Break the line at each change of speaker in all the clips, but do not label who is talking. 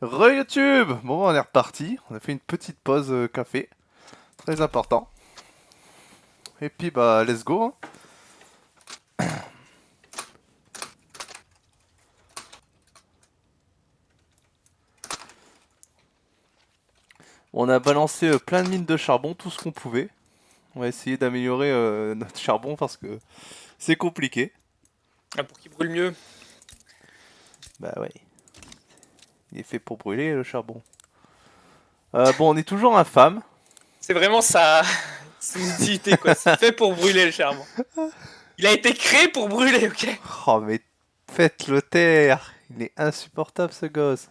Re-YouTube! Bon, on est reparti. On a fait une petite pause café. Très important. Et puis, bah, let's go, hein. On a balancé plein de mines de charbon, tout ce qu'on pouvait. On va essayer d'améliorer notre charbon parce que c'est compliqué.
Ah, pour qu'il brûle mieux.
Bah ouais. Il est fait pour brûler le charbon. Bon, on est toujours infâme.
C'est vraiment ça, son utilité quoi. C'est fait pour brûler le charbon. Il a été créé pour brûler, ok?
Oh, mais faites-le taire! Il est insupportable ce gosse.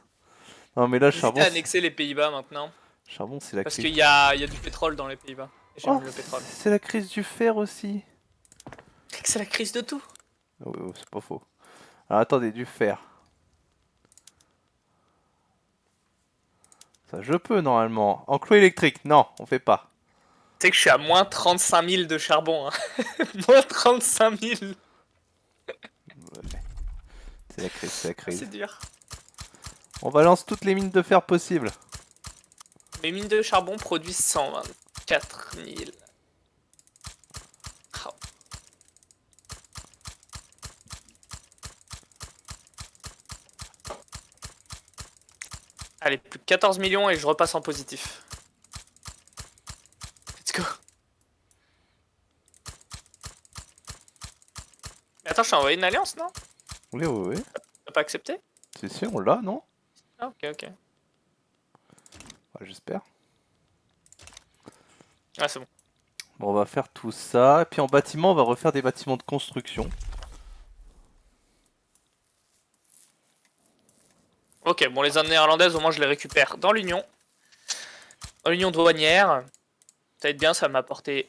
Non, mais là,
N'hésitez à annexer les Pays-Bas maintenant.
charbon, c'est la
Parce
crise.
qu'il y a du pétrole dans les Pays-Bas. Et
Oh,
j'aime le pétrole.
c'est la crise du fer aussi.
C'est la crise de tout.
Oh, oh, c'est pas faux. Alors attendez, du fer. Ça, je peux normalement. Enclos électrique, non, on fait pas.
Tu sais que je suis à moins 35 000 de charbon. Hein. Moins 35 000.
Ouais, c'est la crise, c'est la
Ah, c'est
crise.
dur.
On balance toutes les mines de fer possibles.
Mes mines de charbon produisent 124 000. Oh. Allez, plus que 14 millions et je repasse en positif. Let's go. Mais attends, je t'ai envoyé une alliance, non?
Oui, oui, oui.
T'as pas accepté?
C'est sûr, on l'a, non?
Ah, ok, ok.
Ouais, j'espère.
Ah, c'est bon.
Bon, on va faire tout ça. Et puis en bâtiment, on va refaire des bâtiments de construction.
Ok, bon, les armes néerlandaises, au moins, je les récupère dans l'Union. Dans l'Union douanière. Ça va être bien, ça m'a apporté...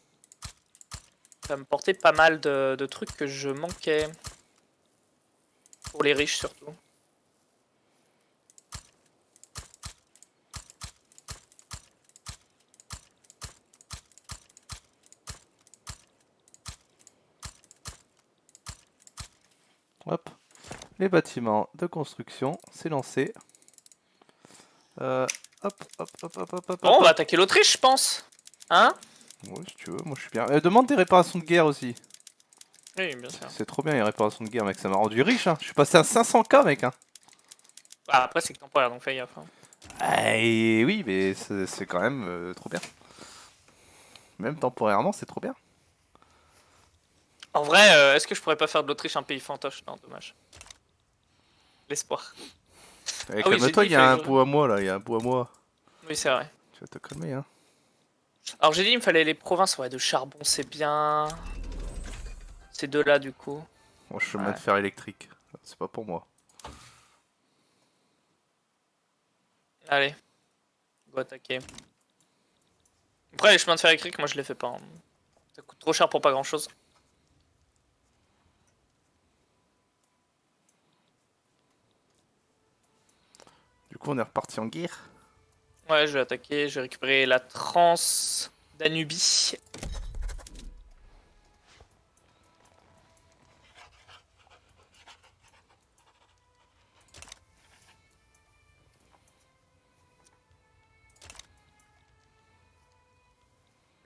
Ça va me porter pas mal de trucs que je manquais. Pour les riches, surtout.
Hop. Les bâtiments de construction, c'est lancé. Hop, hop, hop, hop, hop, hop,
Bon, on
hop.
va attaquer l'Autriche, je pense. Hein?
Ouais, si tu veux, moi je suis bien. Demande des réparations de guerre aussi.
Oui, bien sûr.
C'est trop bien les réparations de guerre, mec. Ça m'a rendu riche, hein. Je suis passé à 500K, mec, hein.
Ah, après, c'est que temporaire, donc fais gaffe. Hein.
Et oui, mais c'est quand même trop bien. Même temporairement, c'est trop bien.
En vrai, est-ce que je pourrais pas faire de l'Autriche un pays fantoche? Non, dommage. L'espoir. Ah oui, j'ai dit,
Calme-toi, il
il
y a
fallait
un
que je...
bout à moi là, il y a un bout à moi.
Oui, c'est vrai.
Tu vas te calmer, hein.
Alors j'ai dit, il me fallait les provinces, ouais, de charbon, c'est bien. Ces deux-là, du coup.
Mon chemin
Ouais.
de fer électrique, c'est pas pour moi.
Allez, go attaquer. Après, les chemins de fer électriques, moi je les fais pas. Hein. Ça coûte trop cher pour pas grand-chose.
Du coup, on est reparti en guerre.
Ouais, je vais attaquer, je vais récupérer la Trans Danubie.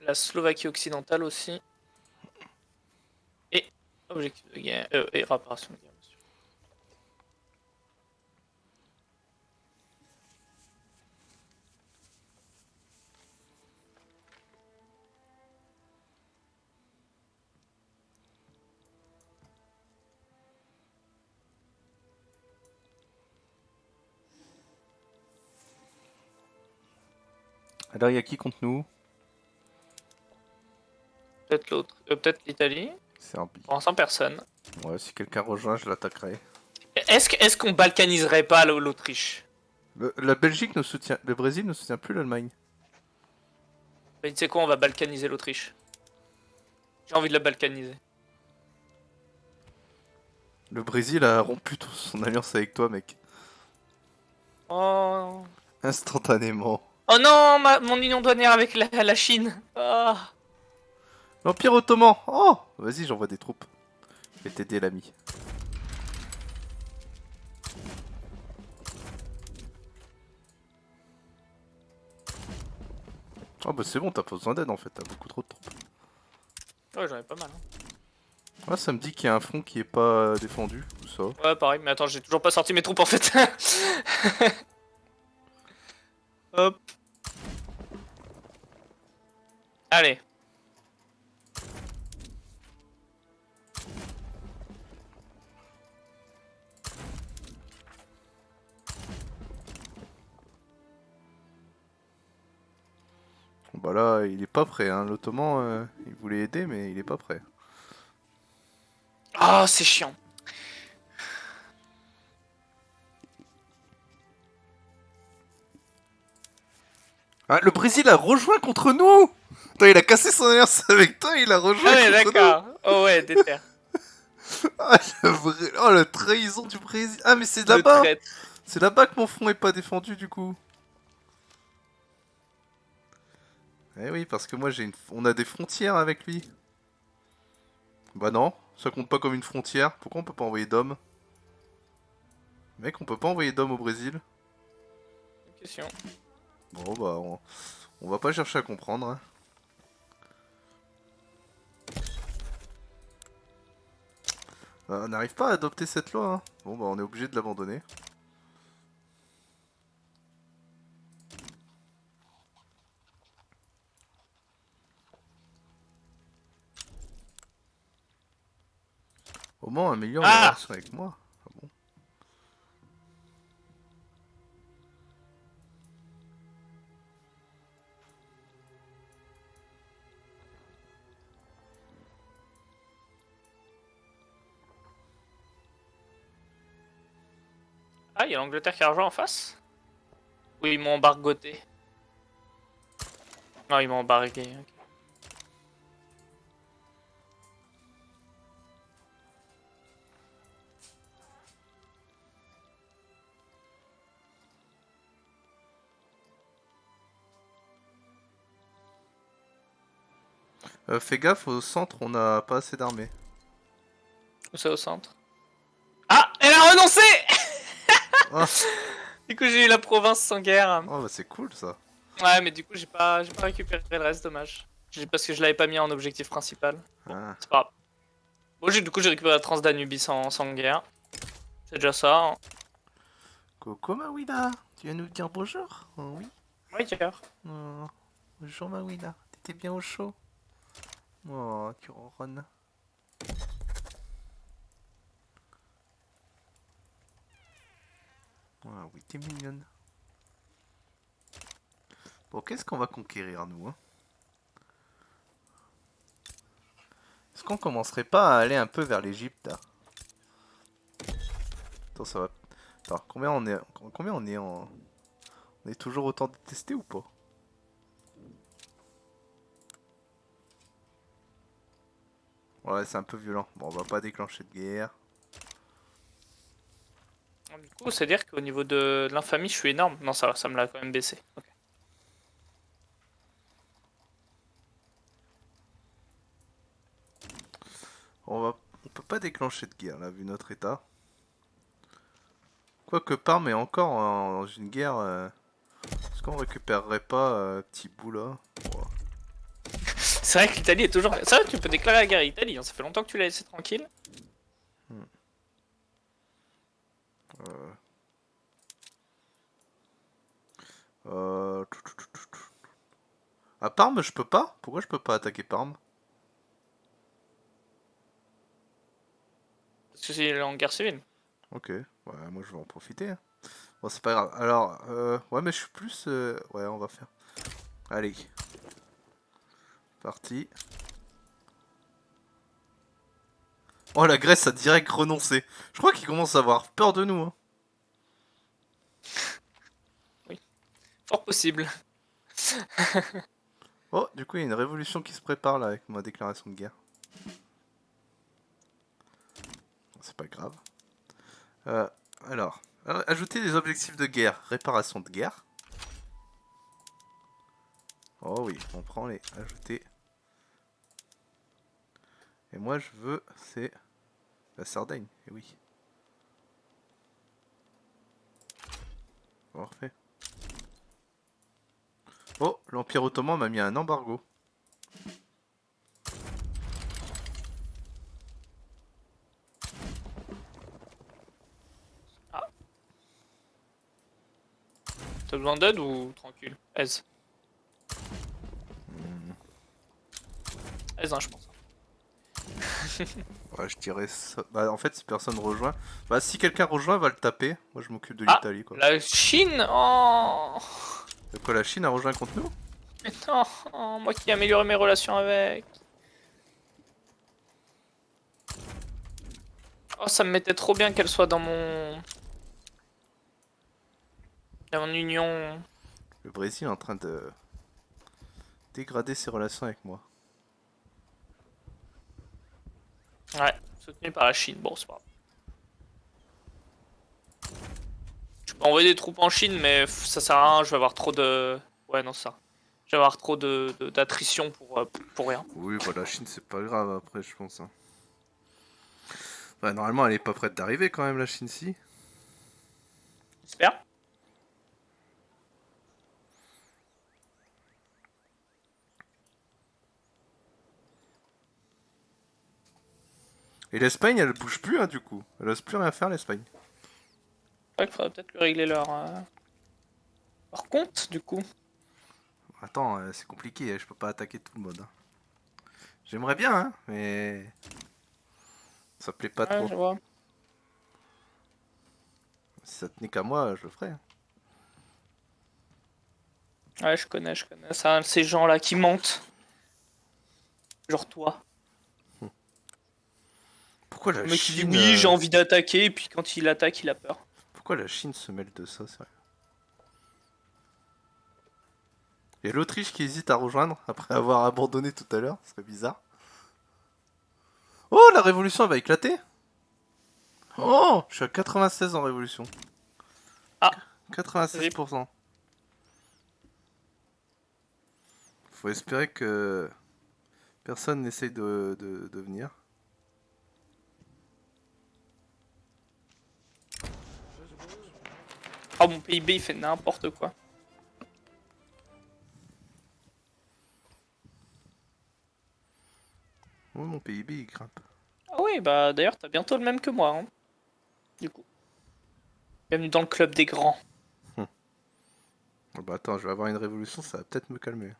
La Slovaquie occidentale aussi. Et objectif de guerre. Et réparation de guerre, bien sûr.
Alors, il y a qui contre nous?
Peut-être l'autre. Peut-être l'Italie.
C'est un bi.
Pour l'instant, personne.
Ouais, si quelqu'un rejoint, je l'attaquerai.
Est-ce qu'on balkaniserait pas l'Autriche?
La Belgique ne soutient. Le Brésil ne soutient plus l'Allemagne.
Mais tu sais quoi, on va balkaniser l'Autriche. J'ai envie de la balkaniser.
Le Brésil a rompu son alliance avec toi, mec.
Oh.
Instantanément.
Oh non, mon union douanière avec la Chine. Ah.
L'Empire ottoman. Oh, vas-y, j'envoie des troupes. Je vais t'aider, l'ami. Ah bah c'est bon, t'as pas besoin d'aide en fait, t'as beaucoup trop de troupes.
Ouais, j'en ai pas mal. Hein.
Ah, ça me dit qu'il y a un front qui est pas défendu, ou ça.
Ouais, pareil, mais attends, j'ai toujours pas sorti mes troupes en fait. Hop. Allez.
Bah là, il est pas prêt, hein. L'Ottoman, il voulait aider, mais il est pas prêt.
Ah, c'est chiant.
Ah, le Brésil a rejoint contre nous. Attends, il a cassé son alliance avec toi, il a rejoint
Ah ouais,
contre nous.
d'accord. Oh ouais, déter.
Ah, oh, la trahison du Brésil. Ah, mais c'est
Le
là-bas.
traître.
C'est là-bas que mon front est pas défendu, du coup. Eh oui, parce que moi, on a des frontières avec lui. Bah non, ça compte pas comme une frontière. Pourquoi on peut pas envoyer d'hommes? Mec, on peut pas envoyer d'hommes au Brésil.
Question.
Bon, bah, on va pas chercher à comprendre. Hein. On n'arrive pas à adopter cette loi. Hein. Bon, bah, on est obligé de l'abandonner. Au moins, améliore les
Ah!
relations avec moi. Ah bon?
Ah, il y a l'Angleterre qui a rejoint en face? Oui, ils m'ont embargoté. Non, ils m'ont embargué. Ok.
Fais gaffe, au centre, on n'a pas assez d'armées.
Où c'est au centre? Ah! Elle a renoncé!
Ah,
Du coup, j'ai eu la province sans guerre.
oh, bah c'est cool ça.
Ouais, mais du coup, j'ai pas récupéré le reste, dommage. Parce que je l'avais pas mis en objectif principal. Bon,
Ah.
c'est pas grave. Bon, du coup, j'ai récupéré la Transdanubie sans guerre. C'est déjà ça. Hein.
Coucou Mawina, tu viens nous dire bonjour? Oh, oui.
Ouais, cœur.
Oh, bonjour Mawina, t'étais bien au chaud? Oh, tu ronronnes. Ah oui, t'es mignonne. Bon, qu'est-ce qu'on va conquérir nous, hein? Est-ce qu'on commencerait pas à aller un peu vers l'Egypte là? Attends, ça va. Attends, combien on est en. On est toujours autant détesté ou pas? Ouais, c'est un peu violent. Bon, on va pas déclencher de guerre.
Du coup, c'est dire qu'au niveau de l'infamie, je suis énorme. Non, ça va, ça me l'a quand même baissé. Ok.
On peut pas déclencher de guerre là, vu notre état. Quoique Parme est encore dans une guerre. Est-ce qu'on récupérerait pas petit bout là? Ouais.
C'est vrai que l'Italie est toujours. Ça, tu peux déclarer la guerre à l'Italie. Hein. Ça fait longtemps que tu l'as laissé tranquille.
Hmm. Euh... À Parme, je peux pas? Pourquoi je peux pas attaquer Parme?
Parce que c'est en guerre civile.
Ok, ouais, moi je vais en profiter. Hein. Bon, c'est pas grave. Alors, ouais, mais je suis plus. Ouais, on va faire. Allez, parti. Oh, la Grèce a direct renoncé. Je crois qu'ils commencent à avoir peur de nous. Hein.
Oui. Fort possible.
Oh, du coup, il y a une révolution qui se prépare là avec ma déclaration de guerre. C'est pas grave. Euh, alors, ajouter des objectifs de guerre. Réparation de guerre. Oh oui, on prend les ajouter. Et moi, je veux, c'est la Sardaigne. Et oui. Parfait. Oh, l'Empire Ottoman m'a mis un embargo.
Ah. T'as besoin d'aide ou tranquille? Aise. Aise, hein, je pense.
Ouais, je dirais ça. Bah, en fait, si personne rejoint. Bah, si quelqu'un rejoint, va le taper. Moi, je m'occupe de
Ah,
l'Italie, quoi.
la Chine. Oh,
De quoi la Chine a rejoint contre nous?
mais non, oh, moi qui ai amélioré mes relations avec. Oh, ça me mettait trop bien qu'elle soit dans mon union.
Le Brésil est en train de dégrader ses relations avec moi.
Ouais, soutenu par la Chine. Bon, c'est pas grave. Je peux envoyer des troupes en Chine, mais ça sert à rien. Je vais avoir trop de. Ouais, non, ça. Je vais avoir trop d'attrition pour rien.
Oui, bah la Chine, c'est pas grave après, je pense, hein. Bah, normalement, elle est pas prête d'arriver quand même, la Chine, si.
J'espère.
Et l'Espagne, elle bouge plus, hein, du coup. Elle ose plus rien faire, l'Espagne.
Ouais, qu'il faudrait peut-être lui régler leur compte, du coup.
Attends, c'est compliqué, je peux pas attaquer tout le monde, hein. J'aimerais bien, hein, mais ça plaît pas
Ouais,
trop.
je vois.
Si ça tenait qu'à moi, je le ferais, hein.
Ouais, je connais, je connais. Ça, ces gens-là qui mentent. Genre toi.
Pourquoi la
Le mec qui dit
Chine,
oui, j'ai envie d'attaquer, et puis quand il attaque, il a peur.
pourquoi la Chine se mêle de ça, sérieux? Il y a l'Autriche qui hésite à rejoindre après avoir abandonné tout à l'heure, ce serait bizarre. Oh, la révolution elle va éclater. Oh, je suis à 96 en révolution.
Ah, rip.
96%. Faut espérer que personne n'essaye de venir.
Oh, mon PIB, il fait n'importe quoi.
Oh, mon PIB il grimpe.
Ah oui, bah d'ailleurs, t'as bientôt le même que moi, hein, du coup. Bienvenue dans le club des grands.
Oh, bah attends, je vais avoir une révolution, ça va peut-être me calmer.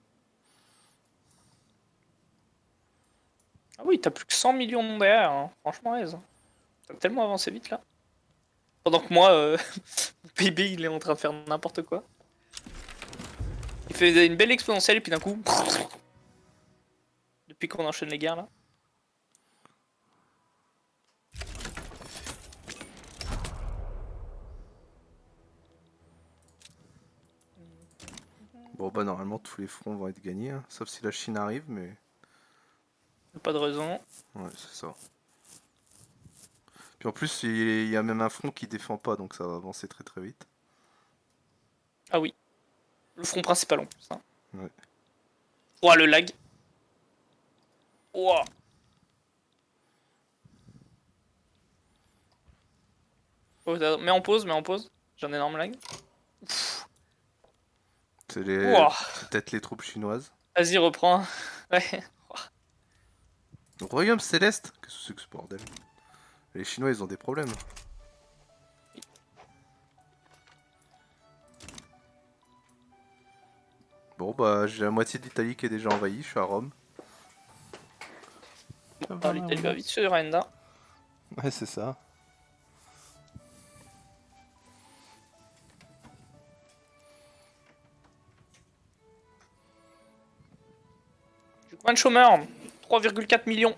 Ah oui, t'as plus que 100 millions derrière, hein. Franchement, aise. T'as tellement avancé vite là. Pendant que moi, mon PIB, il est en train de faire n'importe quoi. Il fait une belle exponentielle, et puis d'un coup. Depuis qu'on enchaîne les guerres là.
Bon bah normalement tous les fronts vont être gagnés, hein, sauf si la Chine arrive, mais
Pas de raison.
ouais c'est ça. Puis en plus il y a même un front qui défend pas, donc ça va avancer très très vite.
Ah oui. Le front principal en plus. Hein.
Ouais.
Ouah, le lag. Ouah. Oh, mets en pause, mets en pause. J'ai un énorme lag.
C'est
Ouah.
peut-être les troupes chinoises.
Vas-y, reprends. Ouais.
Le royaume céleste? Qu'est-ce que c'est que ce bordel? Les Chinois ils ont des problèmes. Bon bah j'ai la moitié de l'Italie qui est déjà envahie, je suis à Rome.
Ah, l'Italie va vite sur Enda.
Ouais c'est ça.
J'ai combien de chômeurs? 3,4 millions.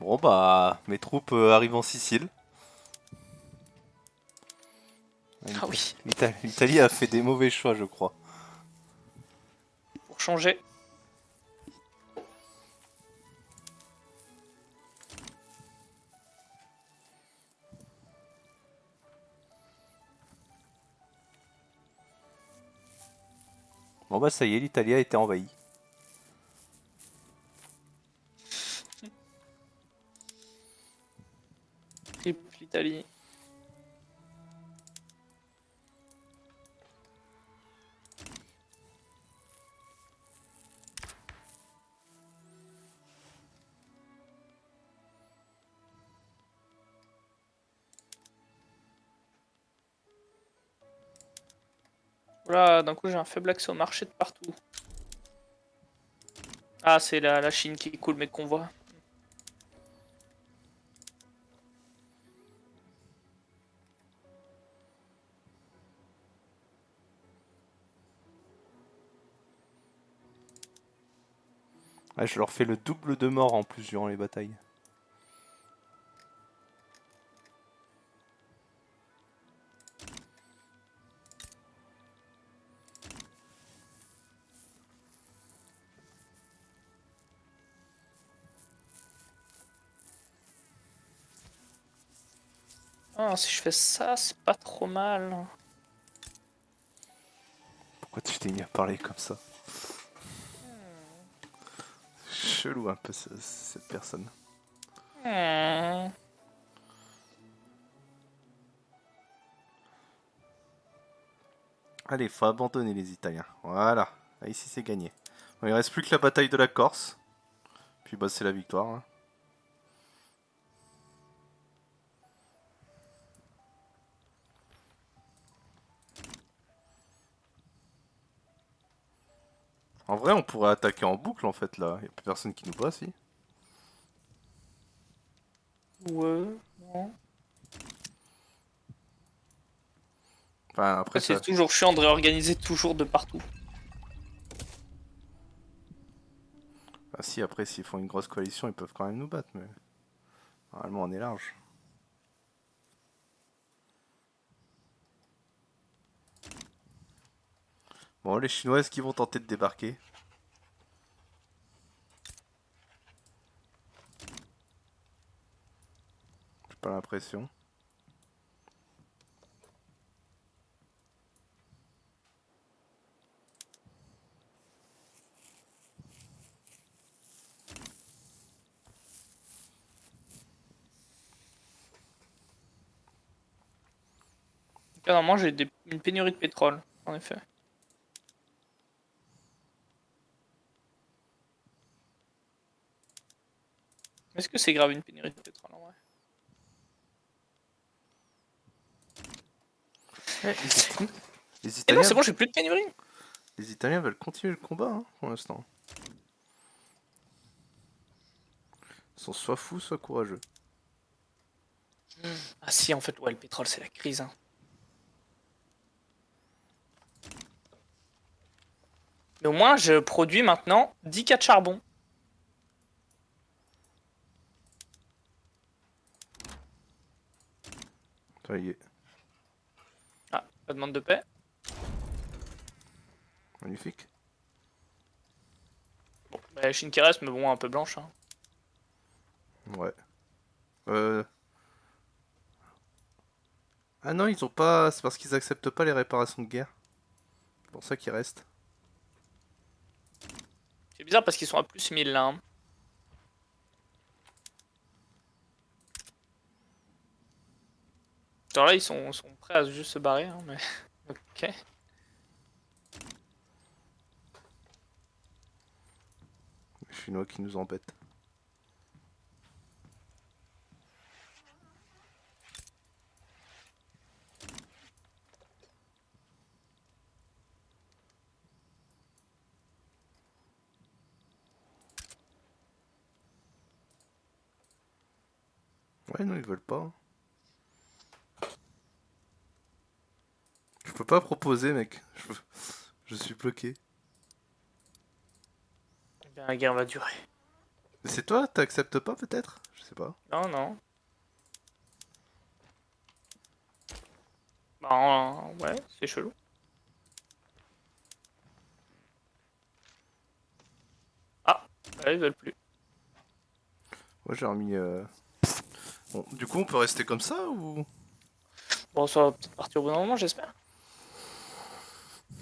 Bon bah mes troupes arrivent en Sicile.
Ah oui.
L'Italie a fait des mauvais choix je crois.
Pour changer.
Bon bah ça y est, l'Italie a été envahie.
l'Italie. Voilà, d'un coup j'ai un faible accès au marché de partout. Ah, c'est la Chine qui coule mes convois.
Ouais, je leur fais le double de mort en plus durant les batailles.
Ah, si je fais ça, c'est pas trop mal.
Pourquoi tu t'es mis à parler comme ça? Chelou un peu cette personne.
Hmm.
Allez, faut abandonner les Italiens. Voilà. Ah, ici c'est gagné. Bon, il reste plus que la bataille de la Corse. Puis bah c'est la victoire. Hein. En vrai, on pourrait attaquer en boucle en fait là. Y a plus personne qui nous bat si.
Ouais, non.
Enfin après
C'est
ça.
toujours chiant de réorganiser toujours de partout.
Ah si après s'ils font une grosse coalition ils peuvent quand même nous battre mais. Normalement on est large. Bon les Chinois est-ce qu'ils vont tenter de débarquer? J'ai pas l'impression.
Là, normalement, j'ai une pénurie de pétrole, en effet. Est-ce que c'est grave une pénurie de pétrole en vrai?
Eh, les
Et non,
Italiens,
c'est bon, j'ai plus de pénurie.
les Italiens veulent continuer le combat hein, pour l'instant. Ils sont soit fous soit courageux.
Ah si, en fait, ouais, le pétrole, c'est la crise. Hein. Mais au moins, je produis maintenant 10 cas de charbon.
Ça y est,
Ah, pas de demande de paix.
magnifique.
Bon, bah, la Chine qui reste, mais bon, un peu blanche. Hein.
Ouais. Euh... Ah non, ils ont pas. C'est parce qu'ils acceptent pas les réparations de guerre. C'est pour ça qu'ils restent.
C'est bizarre parce qu'ils sont à plus 1000 là. Hein. Genre là, ils sont prêts à juste se barrer. Hein, mais... ok.
Les Chinois qui nous embêtent. Ouais, non, ils veulent pas. Je peux pas proposer, mec. Je suis bloqué.
Eh bien, la guerre va durer.
C'est toi, t'acceptes pas peut-être? Je sais pas.
Non, non. Bah, ouais, c'est chelou. Ah, là, ils veulent plus.
Moi j'ai remis. Bon, du coup, on peut rester comme ça ou.
Bon, ça va peut-être partir au bon moment, j'espère.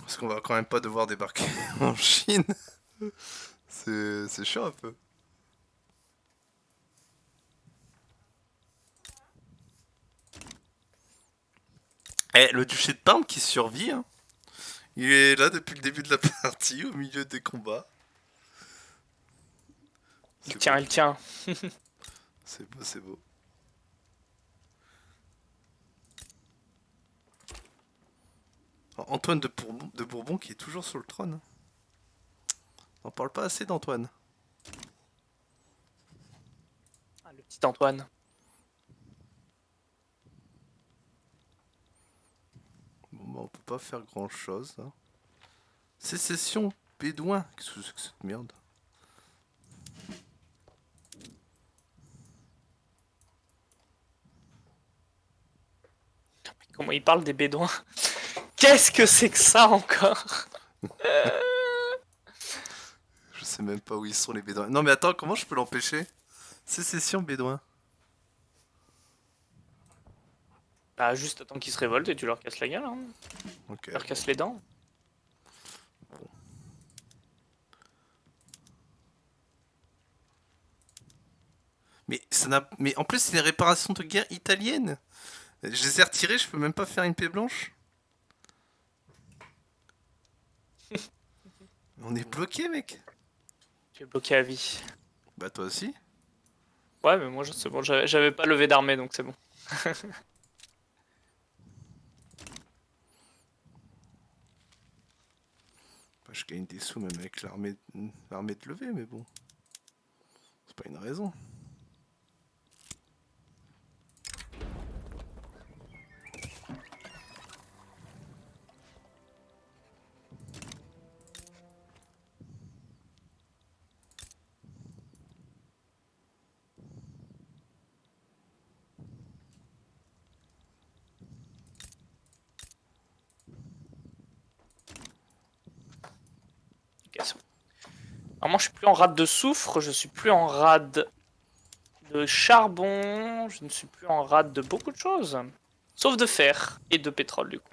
Parce qu'on va quand même pas devoir débarquer en Chine. C'est chiant un peu. Eh, le duché de Parme qui survit, hein. Il est là depuis le début de la partie, au milieu des combats.
Il
C'est
tient,
beau,
il tient.
c'est beau, c'est beau. Antoine de Bourbon qui est toujours sur le trône. On parle pas assez d'Antoine.
Ah, le petit Antoine.
Bon, bah, on peut pas faire grand chose. Hein. Sécession bédouin. Qu'est-ce que c'est que cette merde?
Comment il parle des bédouins. Qu'est-ce que c'est que ça encore?
Je sais même pas où ils sont les bédouins. Non mais attends, comment je peux l'empêcher? Sécession bédouin.
Bah juste attends qu'ils se révoltent et tu leur casses la gueule, hein.
Ok.
Tu leur casses les dents.
Mais ça n'a. Mais en plus c'est des réparations de guerre italiennes. Je les ai retirés, je peux même pas faire une paix blanche. On est bloqué, mec.
Tu es bloqué à vie.
Bah toi aussi.
Ouais, mais moi c'est bon, j'avais pas levé d'armée donc c'est bon.
Bah, je gagne des sous même avec l'armée de levée, mais bon. C'est pas une raison.
Ok, c'est bon. Alors moi je suis plus en rade de soufre, je suis plus en rade de charbon, je ne suis plus en rade de beaucoup de choses. Sauf de fer et de pétrole du coup.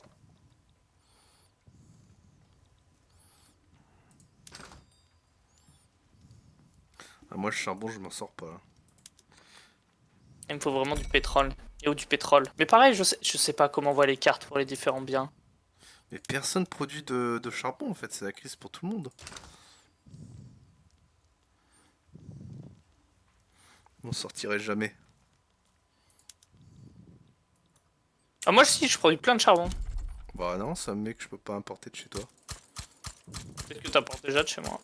Ah, moi le charbon, je m'en sors pas.
Il me faut vraiment du pétrole. Et ou du pétrole. Mais pareil, je sais pas comment on voit les cartes pour les différents biens.
Mais personne produit de charbon en fait, c'est la crise pour tout le monde. On sortirait jamais.
Ah moi si, je produis plein de charbon.
Bah non, ça me met que je peux pas importer de chez toi.
Peut-être que t'apportes déjà de chez moi.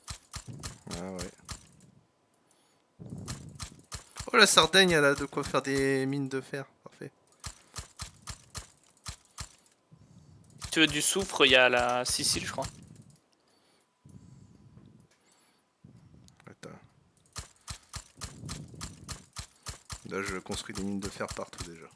Ah ouais. Oh la Sardaigne, elle a de quoi faire des mines de fer. Parfait.
Si tu veux du soufre, il y a la Sicile je crois.
Attends. Là je construis des mines de fer partout déjà.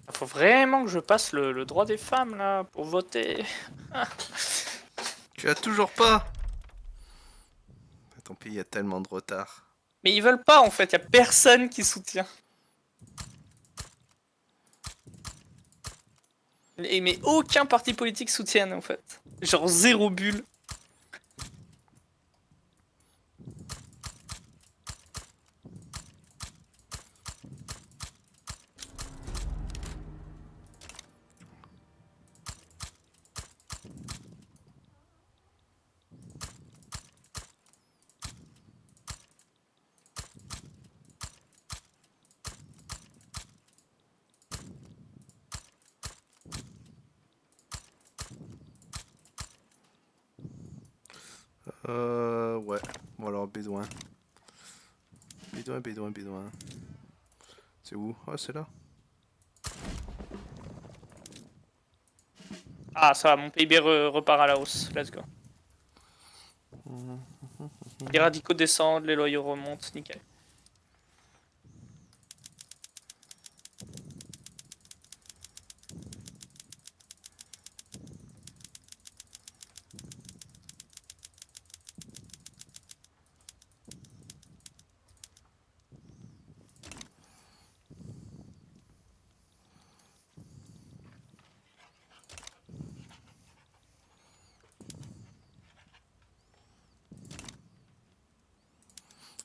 Il faut vraiment que je passe le droit des femmes là pour voter.
Tu as toujours pas. Ton pays a tellement de retard.
Mais ils veulent pas en fait, il y a personne qui soutient. Mais aucun parti politique soutienne en fait. Genre zéro bulle.
Ouais. Bon alors bédouin. Bédouin, bédouin, bédouin. C'est où? Ah c'est là.
Ah ça va, mon PIB repart à la hausse. Let's go. Les radicaux descendent, les loyaux remontent, nickel.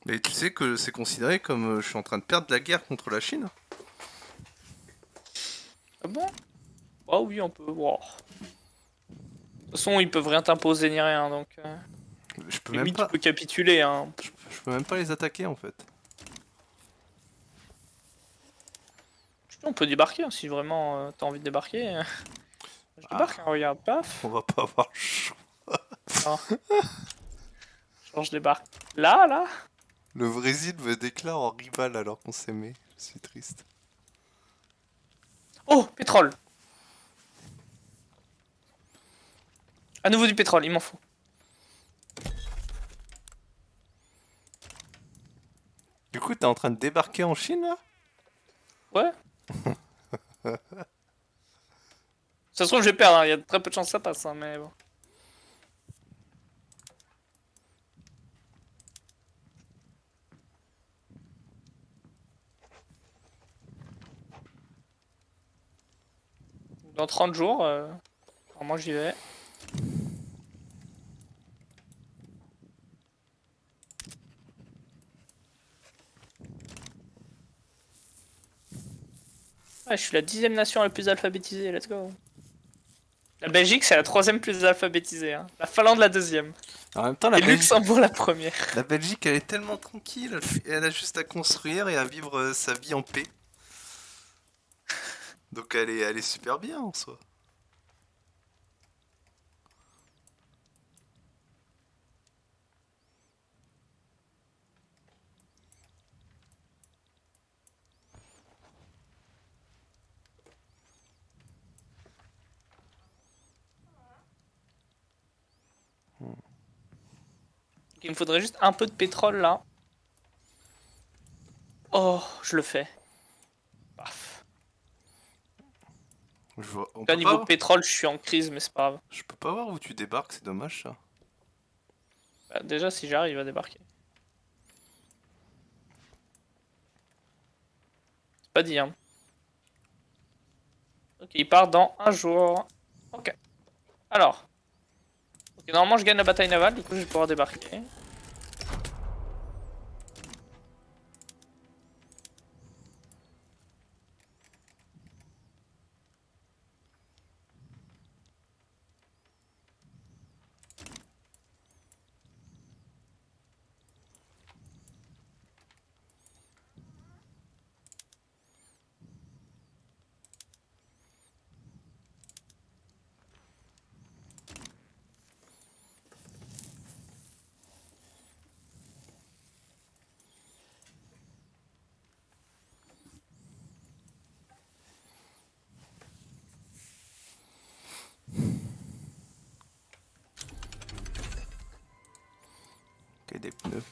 Mais tu sais que c'est considéré comme je suis en train de perdre la guerre contre la Chine?
Ah bon? Ah oui, on peut. Wow. De toute façon, ils peuvent rien t'imposer ni rien, donc.
Je peux même
Limite, tu
pas.
peux capituler, hein.
Je peux même pas les attaquer en fait.
On peut débarquer, hein, si vraiment t'as envie de débarquer. Je débarque, hein,
Ah,
regarde,
on
paf.
va pas avoir le choix.
Non, genre je débarque. Là, là.
Le Brésil me déclare en rival alors qu'on s'aimait. Je suis triste.
Oh, pétrole. À nouveau du pétrole, il m'en faut.
Du coup, t'es en train de débarquer en Chine là?
Ouais. Ça se trouve, je vais perdre, hein. Il y a très peu de chances que ça passe, hein, mais bon. Dans 30 jours, normalement j'y vais. Ouais, je suis la 10e nation la plus alphabétisée, let's go. La Belgique, c'est la 3e plus alphabétisée, hein. La Finlande, la 2e.
En même temps,
Et Luxembourg, la 1re.
La Belgique, elle est tellement tranquille. Elle a juste à construire et à vivre sa vie en paix. Donc elle est super bien en soi.
Il me faudrait juste un peu de pétrole là. Oh, je le fais. Paf.
On
Là,
peut
niveau
pas.
pétrole, je suis en crise, mais c'est pas grave.
Je peux pas voir où tu débarques, c'est dommage ça.
Bah, déjà, si j'arrive à débarquer. C'est pas dit, hein. Ok, il part dans un jour. Ok. Alors. Ok, normalement, je gagne la bataille navale, du coup, je vais pouvoir débarquer.
Ok, des pneus.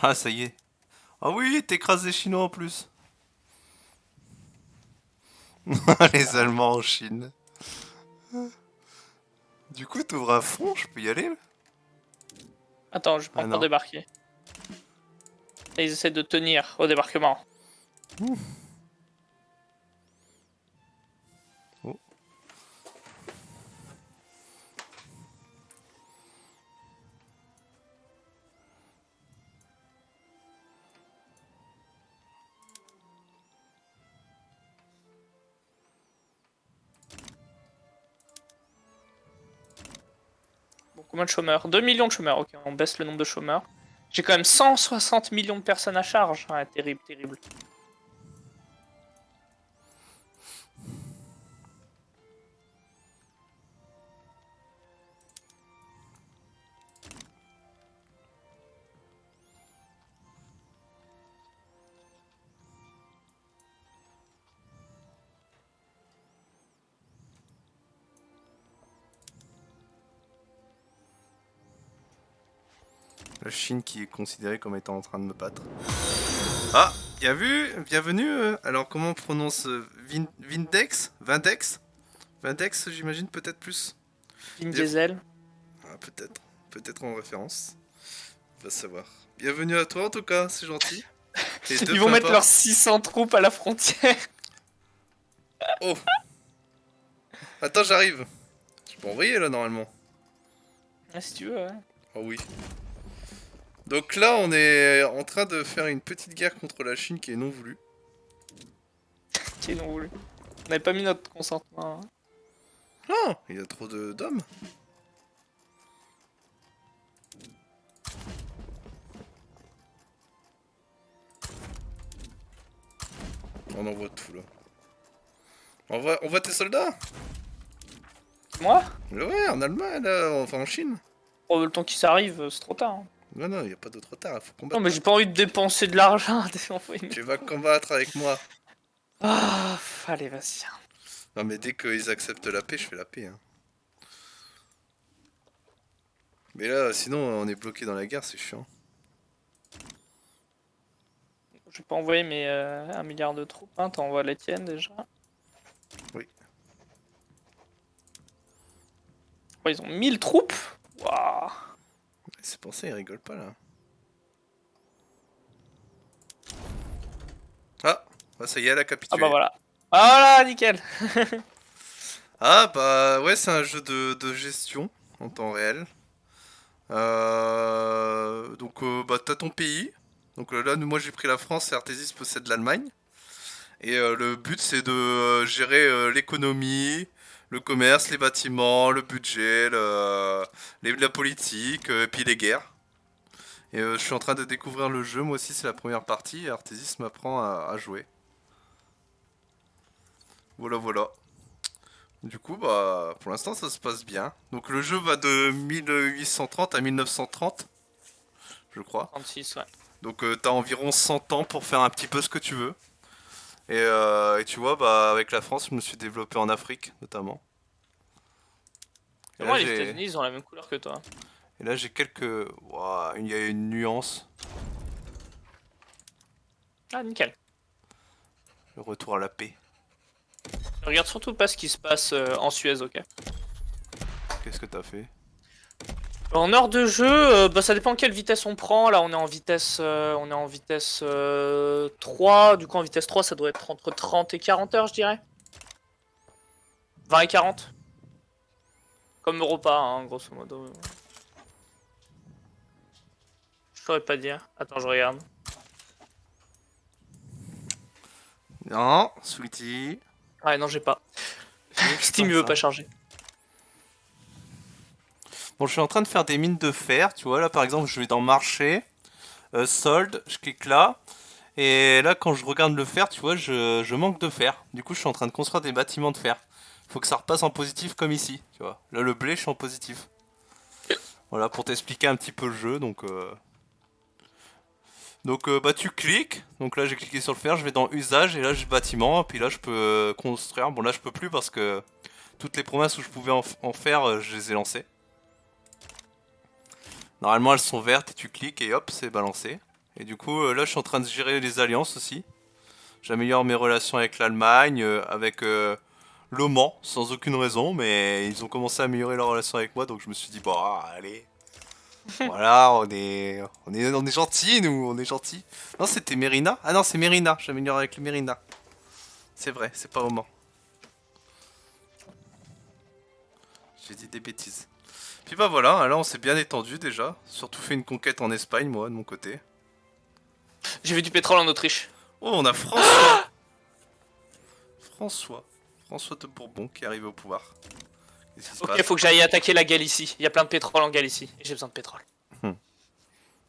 Ah, ça y est. Ah oui, t'écrases les Chinois en plus. Les Allemands en Chine. Du coup, t'ouvres un front, je peux y aller?
Attends, je vais pas
Ah
encore
non.
débarquer. Et ils essaient de tenir au débarquement.
Oh.
Bon, combien de chômeurs? 2 millions de chômeurs, ok, on baisse le nombre de chômeurs. J'ai quand même 160 millions de personnes à charge. Ouais, terrible, terrible.
La Chine qui est considérée comme étant en train de me battre. Ah, bien vu, bienvenue. Alors comment on prononce Vindex? Vindex? Vindex, j'imagine peut-être plus.
Vin
Bien-
Diesel.
Ah, peut-être.
peut-être en référence. On va savoir. Bienvenue à toi en tout cas, c'est gentil. Et deux,
Ils vont
peu
mettre
importe.
leurs 600 troupes à la frontière.
Oh, attends, j'arrive. Je peux envoyer là normalement.
Ah, si tu veux, ouais.
Oh oui. Donc là, on est en train de faire une petite guerre contre la Chine qui est non voulue.
Qui l'ont voulu. On n'avait pas mis notre consentement. Hein.
Ah, il y a trop d'hommes. On envoie tout là. On voit tes soldats.
Moi
Mais ouais, en Allemagne, là, enfin en Chine.
Oh, le temps qu'ils arrivent, c'est trop tard. Hein.
Non, non, il n'y a pas d'autre retard, il faut
Non,
combattre.
mais j'ai pas envie de dépenser de l'argent.
Tu vas combattre avec moi.
Ah, allez, vas-y.
Non, mais dès qu'ils acceptent la paix, je fais la paix. Hein. Mais là, sinon, on est bloqué dans la guerre, c'est chiant.
Je vais pas envoyer mes 1 milliard de troupes. Hein. T'envoies les tiennes déjà.
Oui.
Oh, ils ont 1000 troupes. Waouh.
C'est pour ça, ils rigolent pas là. Ah, ça y est, elle a
Ah
capitulé.
bah voilà. Ah voilà, nickel.
Ah, bah ouais, c'est un jeu de gestion en temps réel. Donc, bah, t'as ton pays. Donc là, moi j'ai pris la France et Artésis possède l'Allemagne. Et le but c'est de gérer l'économie, le commerce, les bâtiments, le budget, la politique, et puis les guerres. Et je suis en train de découvrir le jeu, moi aussi c'est la première partie, et Artésis m'apprend à jouer. Voilà, voilà. Du coup, bah, pour l'instant ça se passe bien. Donc le jeu va de 1830 à 1930, je crois.
36, ouais.
Donc t'as environ 100 ans pour faire un petit peu ce que tu veux. Et tu vois, bah, avec la France, je me suis développé en Afrique, notamment. Et là,
Moi, les États-Unis, ils ont la même couleur que toi.
et là, j'ai quelques... Ouah, il y a une nuance.
Ah, nickel.
Le retour à la paix.
Regarde surtout pas ce qui se passe en Suez, ok.
Qu'est-ce que t'as fait?
En heure de jeu, bah, ça dépend quelle vitesse on prend. Là, on est en vitesse, 3. Du coup, en vitesse 3, ça doit être entre 30 et 40 heures, je dirais. 20 et 40. Comme Europa, hein, grosso modo. Je saurais pas dire. Attends, je regarde.
Non, sweetie.
Ouais, non, j'ai pas. Steam, il veut pas charger.
Bon, je suis en train de faire des mines de fer, tu vois. Là, par exemple, je vais dans marché, solde, je clique là. Et là, quand je regarde le fer, tu vois, je manque de fer. Du coup, je suis en train de construire des bâtiments de fer. Faut que ça repasse en positif comme ici, tu vois. Là, le blé, je suis en positif. Voilà, pour t'expliquer un petit peu le jeu, donc bah tu cliques, donc là j'ai cliqué sur le fer, je vais dans usage et là j'ai bâtiment, puis là je peux construire, bon là je peux plus parce que toutes les promesses où je pouvais en faire, je les ai lancées. Normalement elles sont vertes et tu cliques et hop c'est balancé. Et du coup là je suis en train de gérer les alliances aussi. J'améliore mes relations avec l'Allemagne, avec l'Oman, sans aucune raison, mais ils ont commencé à améliorer leurs relations avec moi, donc je me suis dit bah allez. Voilà, on est gentils, nous, on est gentils. Non, c'était Mérina. Ah non, c'est Mérina. J'améliore avec le Mérina. C'est vrai, c'est pas Oman. J'ai dit des bêtises. Puis bah voilà, là on s'est bien étendu déjà. Surtout fait une conquête en Espagne, moi, de mon côté.
J'ai vu du pétrole en Autriche.
Oh, on a François. François de Bourbon qui arrive au pouvoir. Qu'est-ce qui se
Ok,
passe?
faut que j'aille attaquer la Galicie. Il y a plein de pétrole en Galicie. Et j'ai besoin de pétrole.
Hmm.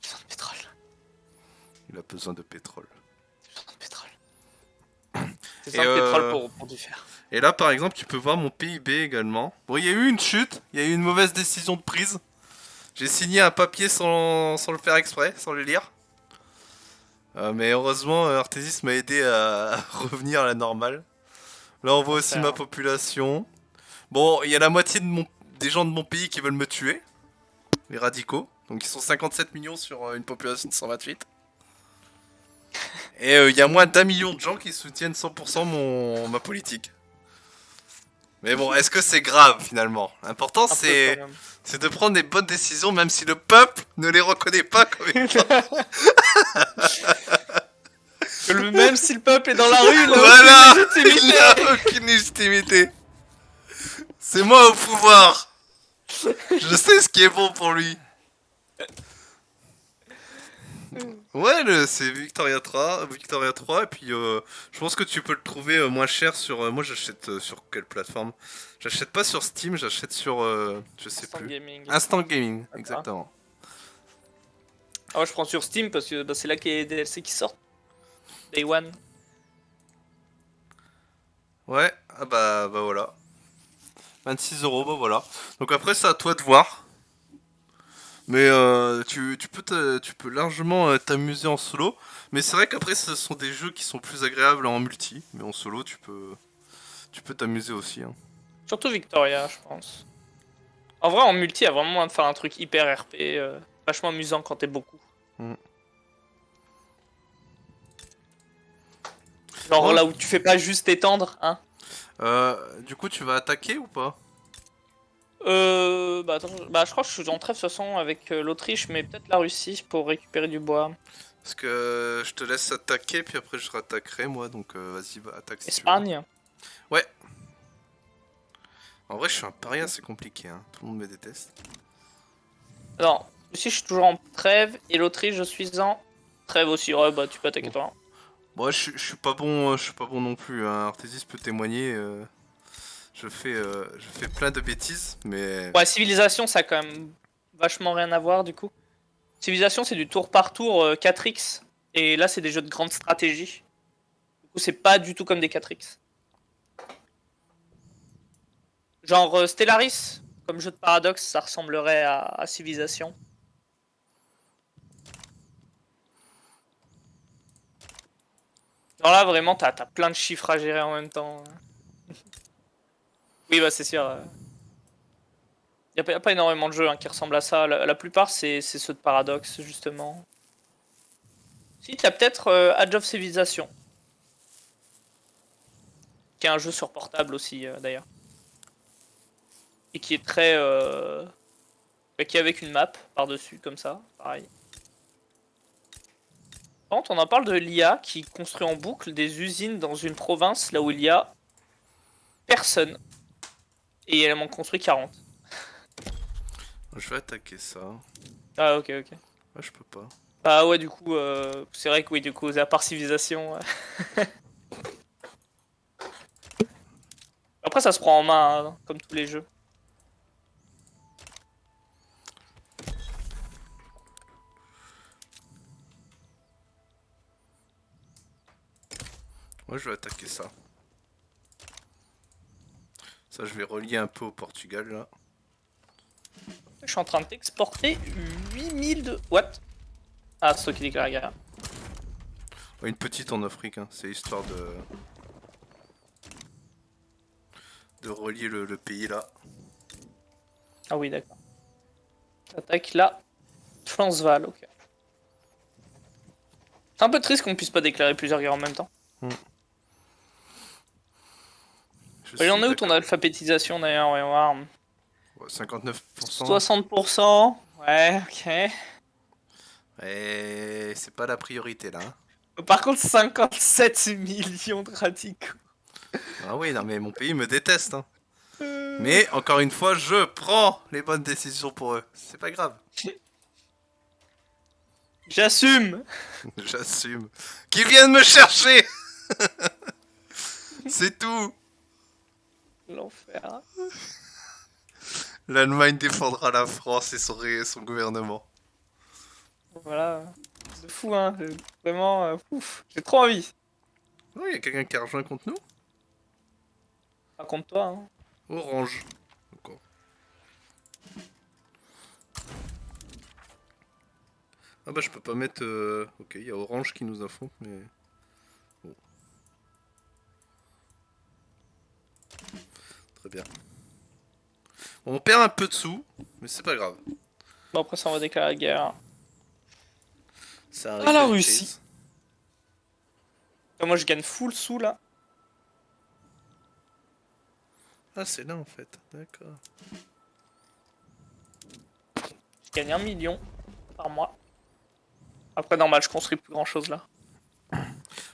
J'ai besoin de pétrole.
Il a besoin de pétrole.
J'ai besoin de pétrole. J'ai
Et
besoin de pétrole pour du fer.
Et là, par exemple, tu peux voir mon PIB également. Bon, il y a eu une chute, il y a eu une mauvaise décision de prise. J'ai signé un papier sans le faire exprès, sans le lire. Mais heureusement, Artésis m'a aidé à revenir à la normale. Là, on voit aussi ma population. Bon, il y a la moitié des gens de mon pays qui veulent me tuer. Les radicaux. Donc, ils sont 57 millions sur une population de 128. Et il y a moins d'1 million de gens qui soutiennent 100% ma politique. Mais bon, est-ce que c'est grave finalement? L'important
Un peu,
c'est
quand même.
de prendre des bonnes décisions même si le peuple ne les reconnaît pas comme
Même si le peuple est dans la rue, il a
Voilà.
aucune
Il
légitimité.
n'a aucune légitimité. C'est moi au pouvoir. Je sais ce qui est bon pour lui. Ouais, c'est Victoria 3, Victoria 3, et puis je pense que tu peux le trouver moins cher sur... moi j'achète sur quelle plateforme? J'achète pas sur Steam, j'achète sur... je sais
Instant
plus.
gaming.
Instant Gaming,
D'accord.
exactement.
Ah, je prends sur Steam parce que bah, c'est là qu'il y a les DLC qui sortent. Day One.
Ouais, ah bah voilà. 26 €, bah voilà. Donc après c'est à toi de voir. Mais tu peux largement t'amuser en solo. Mais c'est vrai qu'après ce sont des jeux qui sont plus agréables en multi. Mais en solo tu peux t'amuser aussi. Hein.
Surtout Victoria, je pense. En vrai, en multi, il y a vraiment moyen de faire un truc hyper RP. Vachement amusant quand t'es beaucoup.
Mm.
Genre
Oh.
là où tu fais pas juste étendre, hein.
Du coup tu vas attaquer ou pas?
Bah attends, bah je crois que je suis en trêve de toute façon avec l'Autriche, mais peut-être la Russie pour récupérer du bois.
Parce que je te laisse attaquer, puis après je rattaquerai moi, donc vas-y, attaque si tu veux.
Espagne.
Ouais. En vrai, je suis un paria, c'est compliqué, hein. Tout le monde me déteste.
Non, Russie, je suis toujours en trêve et l'Autriche, je suis en trêve aussi. Ouais, bah tu peux attaquer toi.
Bon, je suis pas bon, je suis pas bon non plus. Hein. Artésis peut témoigner. Je fais plein de bêtises, mais
Ouais, civilisation, ça a quand même vachement rien à voir du coup. Civilisation, c'est du tour par tour 4x. Et là, c'est des jeux de grande stratégie. Du coup, c'est pas du tout comme des 4x. Genre Stellaris, comme jeu de paradoxe, ça ressemblerait à Civilisation. Genre là, vraiment, t'as plein de chiffres à gérer en même temps. Oui, bah c'est sûr. Y a pas énormément de jeux hein, qui ressemblent à ça. La plupart, c'est ceux de paradoxe, justement. Si, t'as peut-être Age of Civilization. Qui est un jeu sur portable aussi, d'ailleurs. Et qui est très... qui est avec une map par-dessus, comme ça, pareil. Par contre, on en parle de l'IA qui construit en boucle des usines dans une province là où il y a personne. Et elle m'en construit 40.
je vais attaquer ça.
Ah, ok, ok.
Ah, je peux pas.
Bah ouais, du coup, c'est vrai que oui, du coup, à part civilisation. Après, ça se prend en main, hein, comme tous les jeux.
Moi, je vais attaquer ça. Ça, je vais relier un peu au Portugal là.
Je suis en train d'exporter 8000 de... What? Ah, c'est toi qui déclare la guerre.
Ouais, une petite en Afrique, hein. C'est histoire de relier le pays là.
Ah oui, d'accord. T'attaques là. Transvaal, ok. C'est un peu triste qu'on puisse pas déclarer plusieurs guerres en même temps.
Je
Il en
suis
est où ton
d'accord.
alphabétisation d'ailleurs, voyons voir.
Ouais, 59%.
60%. Ouais, ok.
Et c'est pas la priorité là. Hein.
Par contre, 57 millions de radicaux.
Ah oui, non mais mon pays me déteste. Hein. Mais encore une fois, je prends les bonnes décisions pour eux. C'est pas grave.
J'assume.
J'assume. Qu'ils viennent me chercher. C'est tout.
L'enfer.
L'Allemagne défendra la France et son gouvernement.
Voilà. De fou, hein. Vraiment, ouf. J'ai trop envie.
Oh, il y a quelqu'un qui a rejoint contre nous.
Raconte-toi, hein.
Orange. D'accord. Ah bah je peux pas mettre... Ok, il y a Orange qui nous affronte, mais... Bon. Très bien. Bon, on perd un peu de sous, mais c'est pas grave.
Bon, après, ça, on va déclarer la guerre.
Ça
Ah, la
une
Russie.
crise.
Moi, je gagne full sous, là.
Ah, c'est là en fait. D'accord.
Je gagne 1 million par mois. Après, normal, je construis plus grand chose là.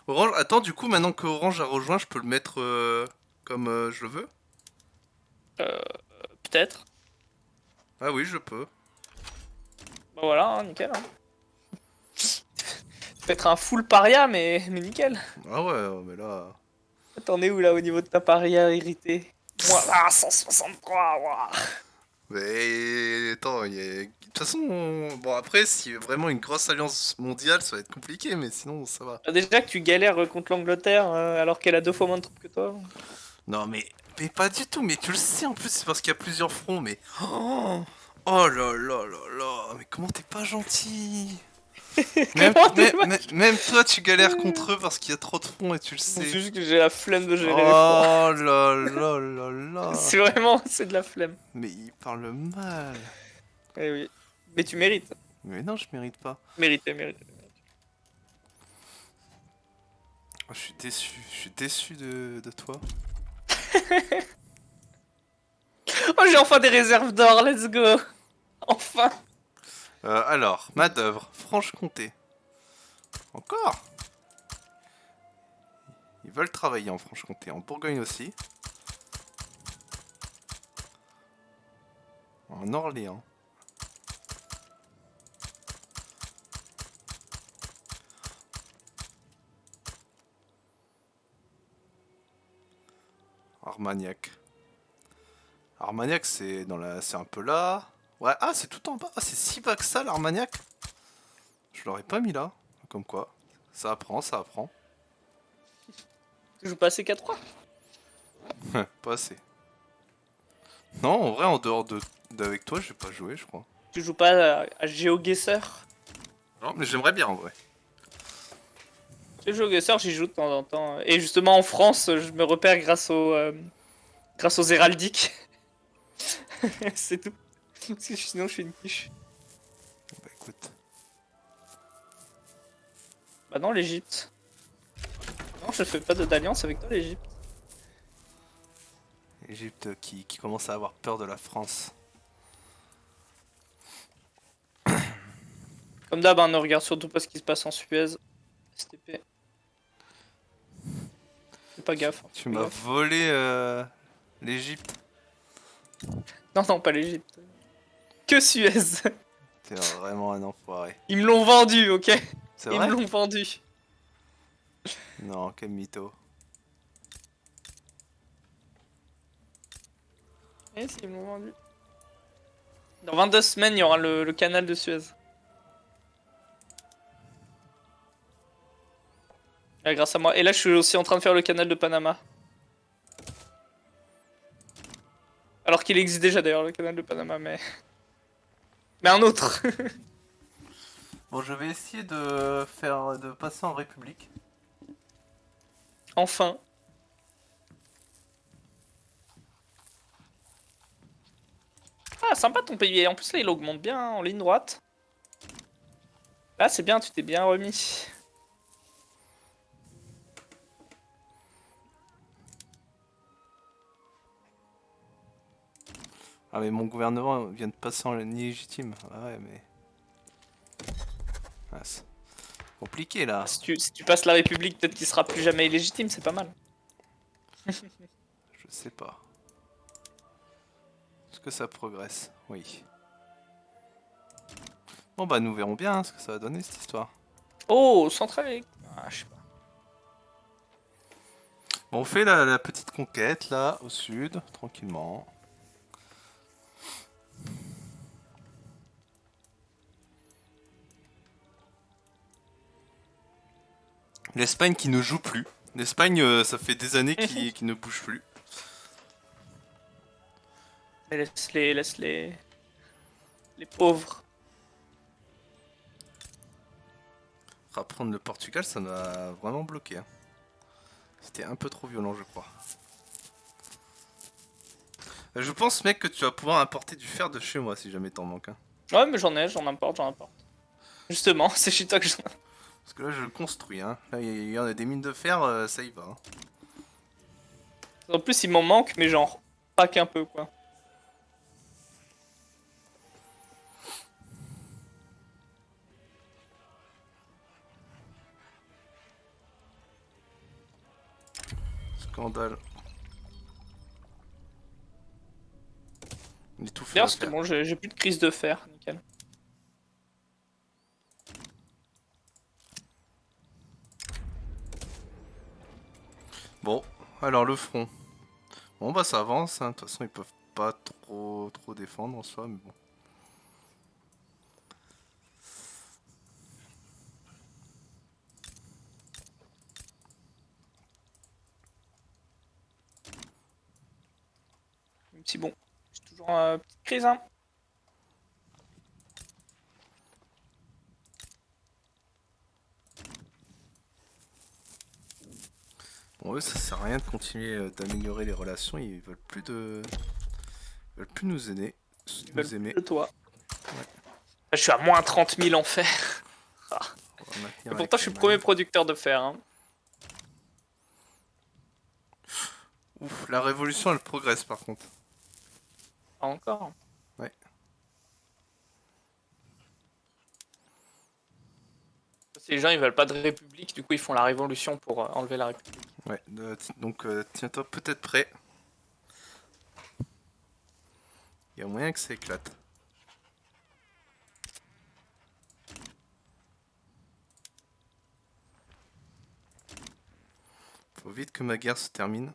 Orange, attends, du coup, maintenant que Orange a rejoint, je peux le mettre comme je le veux?
Peut-être.
Ah oui, je peux.
Bah voilà, hein, nickel. Hein. Peut-être un full paria, mais nickel.
Ah ouais, mais là...
T'en es où là au niveau de ta paria irrité? Moi, 163, ouah.
Mais attends, de toute façon, bon après, s'il y a vraiment une grosse alliance mondiale, ça va être compliqué, mais sinon, ça va.
Déjà que tu galères contre l'Angleterre alors qu'elle a 2 fois moins de troupes que toi.
Non, mais pas du tout, mais tu le sais en plus, c'est parce qu'il y a plusieurs fronts, mais... Oh, oh là là là là, mais comment t'es pas gentil? Même,
Comment t'es
même toi, tu galères contre eux parce qu'il y a trop de fronts et tu le
C'est
sais.
juste que j'ai la flemme de gérer les fronts.
Oh là là là là.
C'est vraiment, c'est de la flemme.
Mais il parle mal.
Eh oui. Mais tu mérites.
Mais non, je mérite pas.
Mérité, mérité.
Oh, je suis déçu de toi.
Oh, j'ai enfin des réserves d'or, let's go. Enfin.
Alors, Main-d'œuvre, Franche-Comté. Encore? Ils veulent travailler en Franche-Comté, en Bourgogne aussi. En Orléans. Armagnac. Armagnac, c'est dans la, c'est un peu là. Ouais, ah, c'est tout en bas. Ah, c'est si bas que ça, l'Armagnac. Je l'aurais pas mis là. Comme quoi. Ça apprend, ça apprend.
Tu joues pas CK3?
Pas assez. Non, en vrai, en dehors d'avec toi, je vais pas jouer, je crois.
Tu joues pas à GeoGuessr?
Non, mais j'aimerais bien en vrai.
Le GeoGuessr, j'y joue de temps en temps. Et justement, en France, je me repère grâce aux héraldiques. C'est tout. Parce que sinon, je suis une quiche.
Bah écoute.
Bah non, l'Egypte. Non, je fais pas d'alliance avec toi, l'Egypte.
Égypte qui commence à avoir peur de la France.
Comme d'hab, hein, ne regarde surtout pas ce qui se passe en Suez. STP. Fais pas gaffe. Hein,
Tu
fais
m'as
gaffe.
volé l'Égypte.
Non, non, pas l'Egypte. Que Suez.
T'es vraiment un enfoiré.
Ils me l'ont vendu, ok?
C'est
Ils
vrai?
me l'ont vendu.
Non, quel mytho.
Eh si, ils me l'ont vendu. Dans 22 semaines, il y aura le canal de Suez. Ah, grâce à moi. Et là, je suis aussi en train de faire le canal de Panama. Alors qu'il existe déjà d'ailleurs, le canal de Panama, mais... Mais un autre.
Bon, je vais essayer de passer en République.
Enfin. Ah, sympa ton PIB. En plus, là, il augmente bien en ligne droite. Là, c'est bien, tu t'es bien remis.
Ah mais mon gouvernement vient de passer en illégitime. Ah ouais mais... Ah, c'est compliqué là.
Si tu passes la République, peut-être qu'il sera plus jamais illégitime, c'est pas mal.
Je sais pas. Est-ce que ça progresse? Oui. Bon bah nous verrons bien ce que ça va donner cette histoire.
Oh, central. Ah, je sais pas.
Bon, on fait la petite conquête là au sud, tranquillement. L'Espagne qui ne joue plus. L'Espagne, ça fait des années qu'il ne bouge plus.
Mais laisse-les. Les pauvres.
Reprendre le Portugal, ça m'a vraiment bloqué. Hein. C'était un peu trop violent, je crois. Je pense, mec, que tu vas pouvoir importer du fer de chez moi si jamais t'en manques. Hein.
Ouais, mais j'en importe. Justement, c'est chez toi que j'en
Parce que là, je le construis. Hein. Là, il y en a des mines de fer, ça y va. Hein.
En plus, il m'en manque, mais genre craque un peu, quoi.
Scandale. On est tout fait.
D'ailleurs, c'était bon, j'ai plus de crise de fer, nickel.
Bon, alors le front. Bon bah ça avance, hein. De toute façon ils peuvent pas trop défendre en soi, mais bon.
Même si bon, c'est toujours une petite crise, hein.
Bon eux ça sert à rien de continuer d'améliorer les relations, ils veulent plus nous aider,
Ils
nous
veulent
aimer.
plus de toi. Je suis à moins 30 000 en fer.
On va maintenir
Et
avec
pourtant, je suis le
les
premier
mains.
producteur de fer. Hein.
Ouf, la révolution elle progresse par contre.
Pas encore.
Ouais.
Si les gens ils veulent pas de république, du coup ils font la révolution pour enlever la république.
Ouais, donc tiens-toi peut-être prêt. Il y a moyen que ça éclate. Faut vite que ma guerre se termine.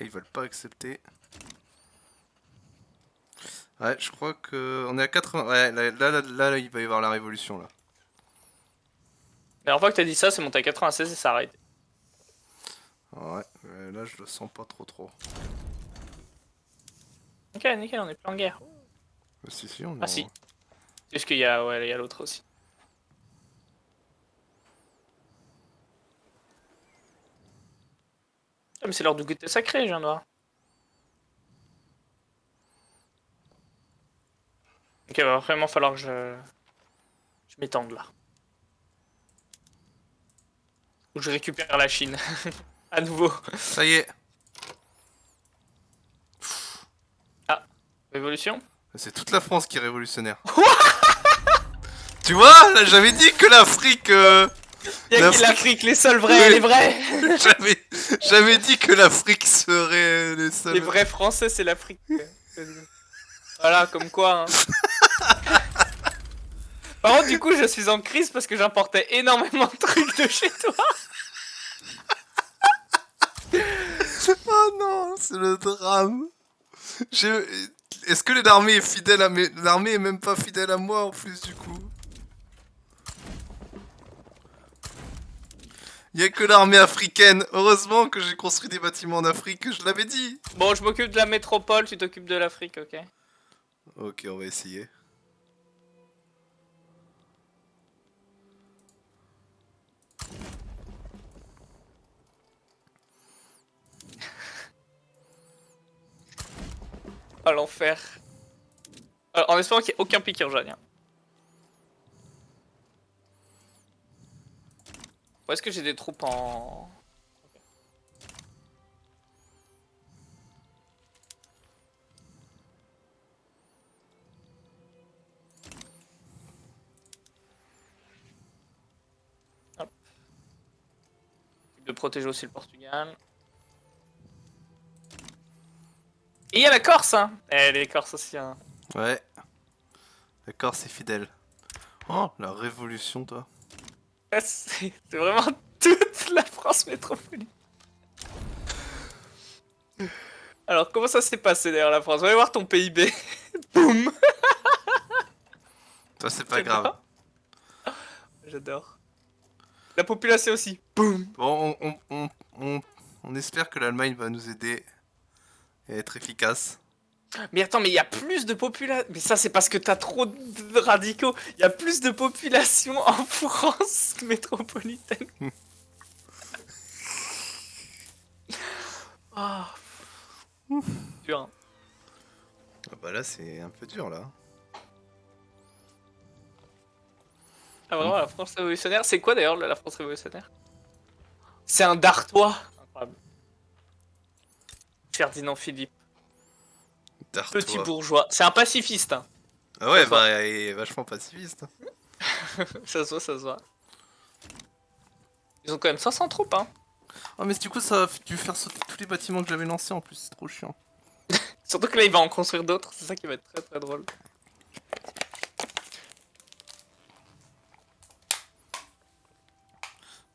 Ah, ils veulent pas accepter. Ouais, je crois que on est à 80. Ouais, là, il va y avoir la révolution là.
La dernière fois que t'as dit ça, c'est monté à 96 et ça arrête.
Ouais, là je le sens pas trop.
Ok, nickel, on est plus en guerre.
Si, on est
Ah si. C'est juste qu'il y a, ouais, il y a l'autre aussi. Ah, mais c'est l'heure du goûter sacré, je viens de voir. Ok, va vraiment falloir que je m'étende là. Ou je récupère la Chine. À nouveau.
Ça y est.
Révolution.
C'est toute la France qui est révolutionnaire. Tu vois, là j'avais dit que l'Afrique.
Y'a qui l'Afrique, les seuls vrais,
Oui.
les vrais.
J'avais dit que l'Afrique serait les seuls.
Les vrais Français, c'est l'Afrique. Voilà, comme quoi. Hein. Par contre, du coup, je suis en crise parce que j'importais énormément de trucs de chez toi.
Oh non, c'est le drame. Est-ce que l'armée est fidèle à mes... L'armée est même pas fidèle à moi en plus du coup. Il y a que l'armée africaine. Heureusement que j'ai construit des bâtiments en Afrique, je l'avais dit.
Bon, je m'occupe de la métropole, tu t'occupes de l'Afrique, ok?
Ok, on va essayer.
À l'enfer. En espérant qu'il n'y ait aucun pic qui rejoigne. Où est-ce que j'ai des troupes en... Hop. De protéger aussi le Portugal. Et il y a la Corse, hein. Eh, les Corses aussi, hein.
Ouais. D'accord, c'est fidèle. Oh, la révolution, toi.
C'est vraiment toute la France métropolitaine. Alors, comment ça s'est passé d'ailleurs la France? On va aller voir ton PIB. Boum.
Toi, c'est pas grave.
J'adore. La population aussi. Boum.
Bon, on espère que l'Allemagne va nous aider et être efficace.
Mais attends, mais il y a plus de population. Mais ça, c'est parce que t'as trop de radicaux. Il y a plus de population en France métropolitaine. Ah, dur. Hein.
Ah bah là, c'est un peu dur, là.
Ah vraiment, la France révolutionnaire. C'est quoi d'ailleurs la France révolutionnaire? C'est un Dartois. Incroyable. Ferdinand Philippe. Petit
Dartois.
bourgeois. C'est un pacifiste. Hein.
Ah ouais,
Ça se voit.
bah, il est vachement pacifiste.
Ça se voit, ça se voit. Ils ont quand même 500 troupes, hein.
Oh, mais du coup, ça a dû faire sauter tous les bâtiments que j'avais lancés en plus, c'est trop chiant.
Surtout que là, il va en construire d'autres. C'est ça qui va être très très drôle.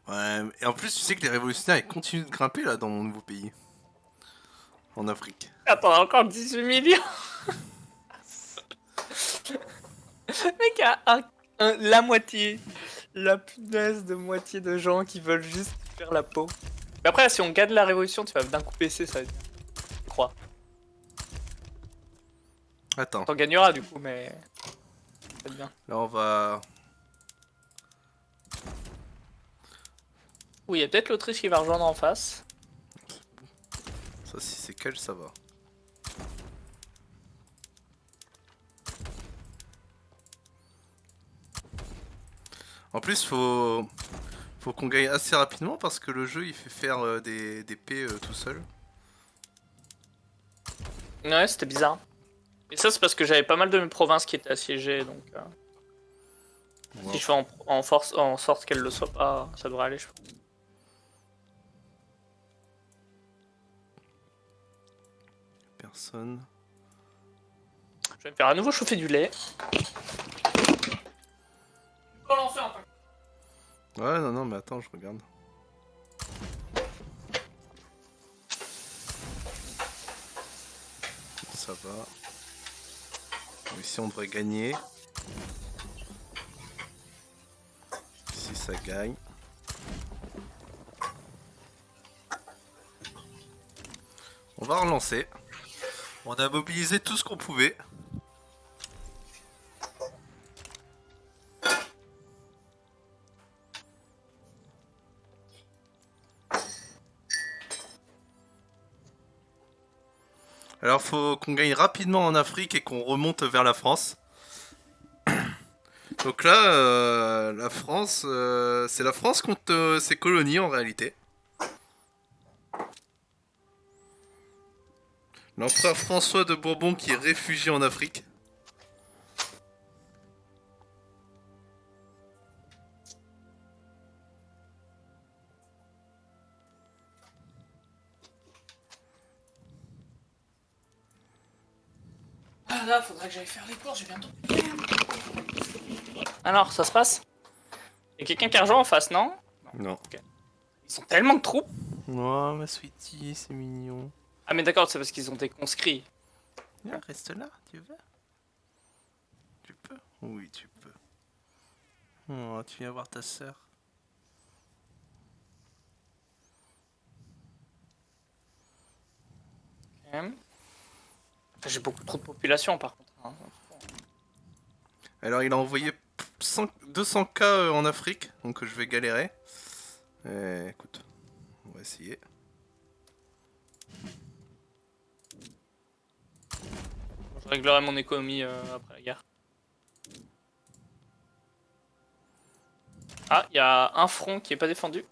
Ouais, et en plus, tu sais que les révolutionnaires ils continuent de grimper là dans mon nouveau pays. En Afrique.
Attends, encore 18 millions. Le mec a la moitié. La punaise de moitié de gens qui veulent juste faire la peau. Mais après, si on gagne la révolution, tu vas d'un coup baisser, ça va être bien. Je crois.
Attends,
T'en gagneras du coup, mais. Ça va être bien.
là on va.
Oui, il y a peut-être l'Autriche qui va rejoindre en face.
Ça, si c'est quel, ça va. En plus, faut qu'on gagne assez rapidement parce que le jeu il fait faire des paix tout seul.
Ouais, c'était bizarre. Et ça, c'est parce que j'avais pas mal de mes provinces qui étaient assiégées, donc.
Wow.
Si je fais en sorte qu'elles le soient pas, ça devrait aller, je pense.
Personne.
Je vais me faire à nouveau chauffer du lait.
Ouais, non, non, mais attends, je regarde. Ça va. Bon, ici, on devrait gagner. Ici, ça gagne. On va relancer. On a mobilisé tout ce qu'on pouvait. Alors faut qu'on gagne rapidement en Afrique et qu'on remonte vers la France. Donc là, la France, c'est la France contre ses colonies en réalité. L'empereur François de Bourbon qui est réfugié en Afrique.
Ah là, faudrait que j'aille faire les courses, j'ai bientôt. Alors, ça se passe? Y'a quelqu'un qui a rejoint en face, non?
Non.
Ils sont tellement de troupes.
Oh ma sweetie, c'est mignon.
Ah mais d'accord, c'est parce qu'ils ont des conscrits.
Viens, reste là, tu veux? Tu peux? Oui, tu peux. Oh, tu viens voir ta sœur.
Ok. J'ai beaucoup trop de population par contre. Hein.
Alors il a envoyé 200K en Afrique, donc je vais galérer. Écoute, on va essayer.
Je réglerai mon économie après la guerre. Ah, il y a un front qui est pas défendu.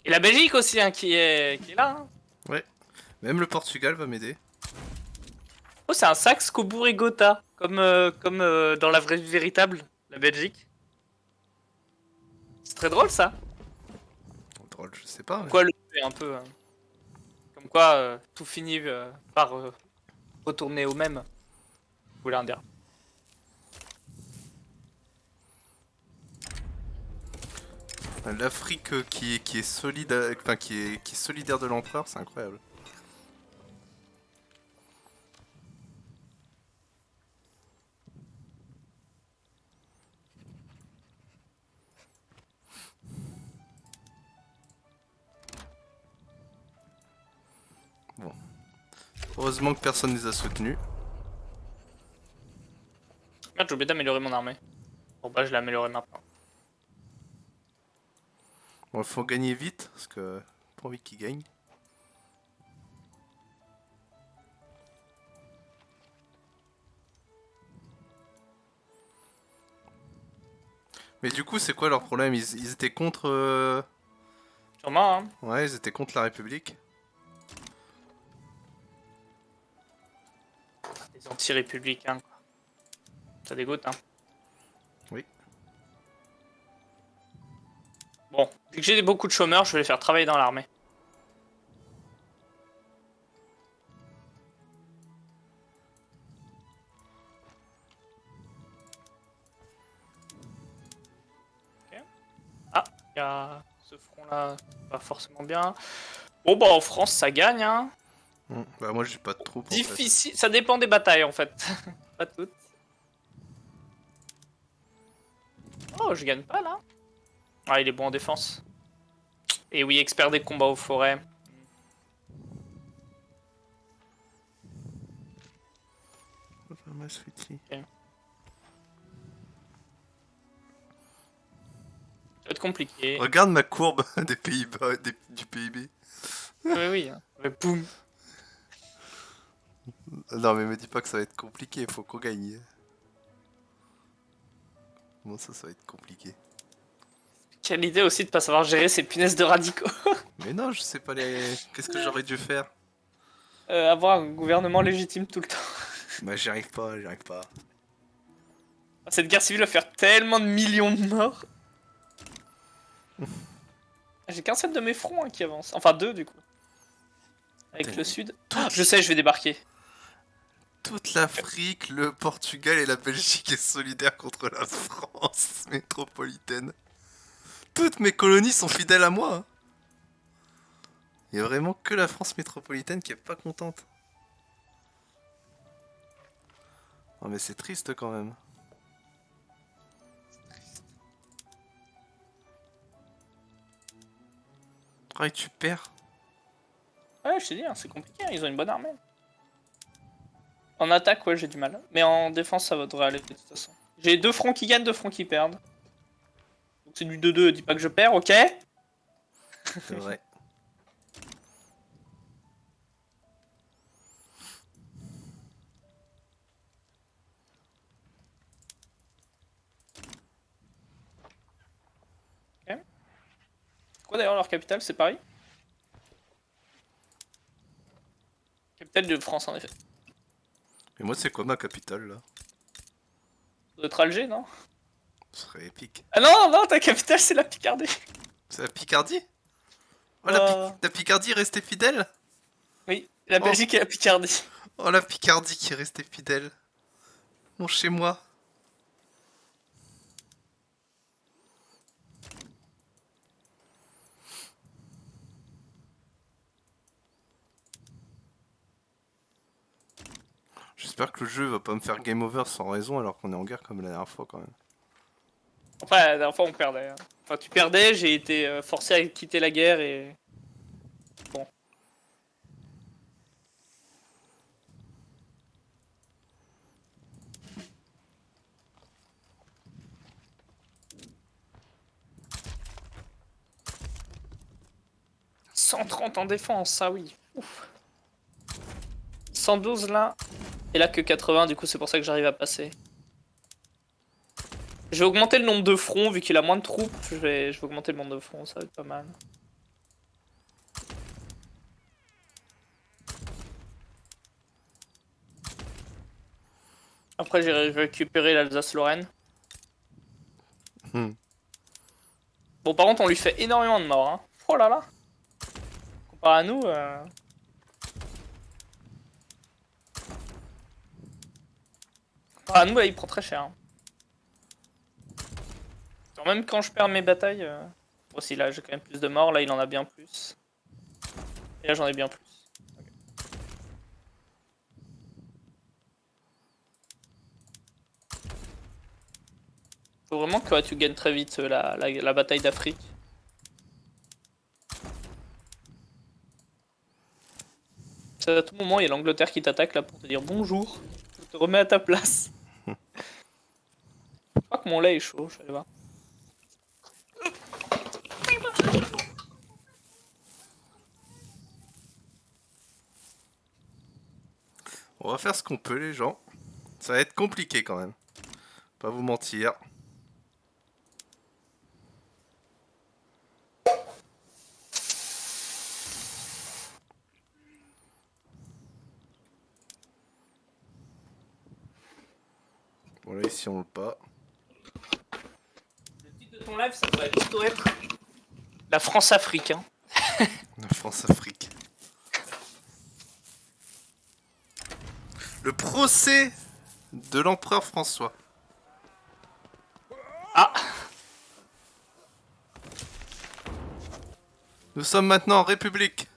Et la Belgique aussi, hein, qui est là. Hein.
Ouais, même le Portugal va m'aider.
Oh, c'est un Saxe Cobourg et Gotha, comme dans la vraie vie véritable, la Belgique. C'est très drôle ça.
Drôle, je sais pas. Mais...
Quoi le fait un peu. Hein. Comme quoi tout finit par retourner au même. Vous voulez en dire.
L'Afrique qui est solide, enfin qui est solidaire de l'empereur, c'est incroyable. Bon. Heureusement que personne ne les a soutenus.
Merde, j'ai oublié d'améliorer mon armée. Bon bah je l'ai amélioré maintenant.
Bon, faut gagner vite, parce que pas envie qu'il gagne. Mais du coup, c'est quoi leur problème? Ils étaient contre...
Sûrement, hein.
Ouais, ils étaient contre la République.
Les anti-républicains, quoi. Ça dégoûte, hein.
Oui.
Bon, vu que j'ai beaucoup de chômeurs, je vais les faire travailler dans l'armée. Ok. Ah, il y a ce front-là, pas forcément bien. Bon, bah en France, ça gagne, hein.
Bah moi j'ai pas de troupes en fait.
Difficile, ça dépend des batailles, en fait. Pas toutes. Oh, je gagne pas, là. Ah, il est bon en défense. Et oui, expert des combats aux forêts. Ça va être compliqué.
Regarde ma courbe des Pays-Bas, du PIB.
Oui, oui. Hein. Mais boum.
Non mais me dis pas que ça va être compliqué, faut qu'on gagne. Bon ça va être compliqué.
Quelle idée aussi de pas savoir gérer ces punaises de radicaux.
Mais non, je sais pas les... Qu'est-ce que j'aurais dû faire?
Avoir un gouvernement légitime tout le temps.
Bah j'y arrive pas, j'y arrive pas.
Cette guerre civile va faire tellement de millions de morts. J'ai qu'un seul de mes fronts hein, qui avance. Enfin deux du coup. Avec le sud. Oh, je sais, je vais débarquer.
Toute l'Afrique, le Portugal et la Belgique est solidaire contre la France métropolitaine. Toutes mes colonies sont fidèles à moi. Hein. Il y a vraiment que la France métropolitaine qui est pas contente. Oh mais c'est triste quand même. Ah et tu perds.
Ouais, je t'ai dit, hein, c'est compliqué, hein, ils ont une bonne armée. En attaque, ouais, j'ai du mal. Mais en défense, ça devrait aller de toute façon. J'ai deux fronts qui gagnent, deux fronts qui perdent. Donc c'est du 2-2, dis pas que je perds, ok?
C'est vrai.
Quoi d'ailleurs leur capitale, c'est Paris? Capitale de France en effet.
Et moi c'est quoi ma capitale là?
Ça doit être Alger, non?
Ce serait épique.
Ah non, non, ta capitale c'est la Picardie.
C'est la Picardie? Oh la Picardie est restée fidèle?
Oui, la
Oh.
Belgique et la Picardie.
Oh la Picardie qui est restée fidèle. Mon chez moi. J'espère que le jeu va pas me faire game over sans raison alors qu'on est en guerre comme la dernière fois quand même.
Enfin, la dernière fois on perdait. Hein. Enfin, tu perdais, j'ai été forcé à quitter la guerre et. Bon. « 130 en défense, ça oui. Ouf. 112 là. Et là que 80, du coup c'est pour ça que j'arrive à passer. Je vais augmenter le nombre de fronts, vu qu'il a moins de troupes. Je vais augmenter le nombre de fronts, ça va être pas mal. Après, j'ai récupéré l'Alsace-Lorraine.
Hmm.
Bon, par contre, on lui fait énormément de morts. Hein. Oh là là. Comparé à nous... Comparé à nous, là, il prend très cher. Hein. Alors, même quand je perds mes batailles... Bon, si, là, j'ai quand même plus de morts. Là, il en a bien plus. Et là, j'en ai bien plus. Faut vraiment que tu gagnes très vite la bataille d'Afrique. À tout moment, il y a l'Angleterre qui t'attaque là pour te dire bonjour. Je te remets à ta place. Je crois que mon lait est chaud, je vais aller voir.
On va faire ce qu'on peut, les gens. Ça va être compliqué quand même. Pas vous mentir. Bon là ici on le pas.
Le titre de ton live, ça doit plutôt être la France-Afrique. Hein.
La France-Afrique. Le procès de l'empereur François.
Ah,
Nous sommes maintenant en République.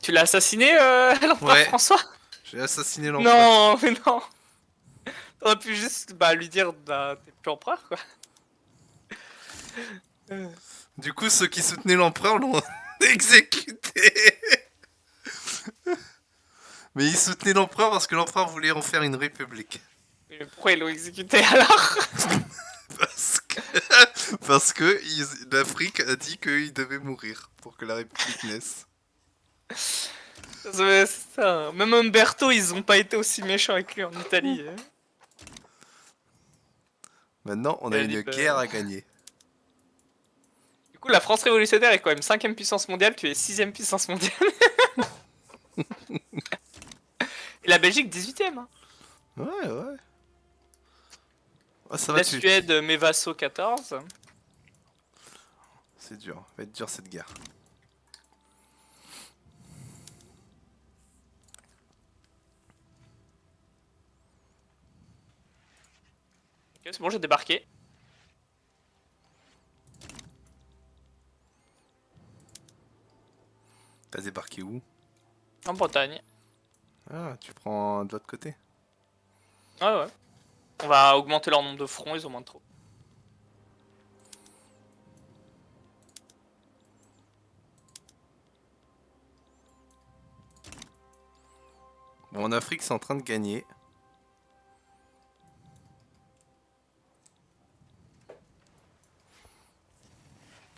tu l'as assassiné, l'empereur
Ouais.
François?
J'ai assassiné l'empereur.
Non, mais non. T'aurais pu juste lui dire, bah, t'es plus empereur, quoi.
Du coup, ceux qui soutenaient l'empereur l'ont exécuté. Mais ils soutenaient l'empereur parce que l'empereur voulait en faire une république.
Mais pourquoi ils l'ont exécuté alors?
Parce que l'Afrique a dit qu'il devait mourir pour que la république naisse.
C'est ça. Même Umberto, ils ont pas été aussi méchants avec lui en Italie. Hein.
Maintenant, on
Il
a
a
une
dit, bah,
guerre à gagner.
Du coup, la France révolutionnaire est quand même 5ème puissance mondiale, tu es 6ème puissance mondiale. Et la Belgique 18ème. Hein.
Ouais, ouais. Ah, ça va,
La Suède, mes vassaux 14.
C'est dur, va être dur cette guerre.
Ok, c'est bon, j'ai débarqué.
T'as débarqué où?
En Bretagne.
Ah, tu prends de l'autre côté.
Ouais, ouais. On va augmenter leur nombre de fronts, ils ont moins de troupes.
Bon, en Afrique, c'est en train de gagner.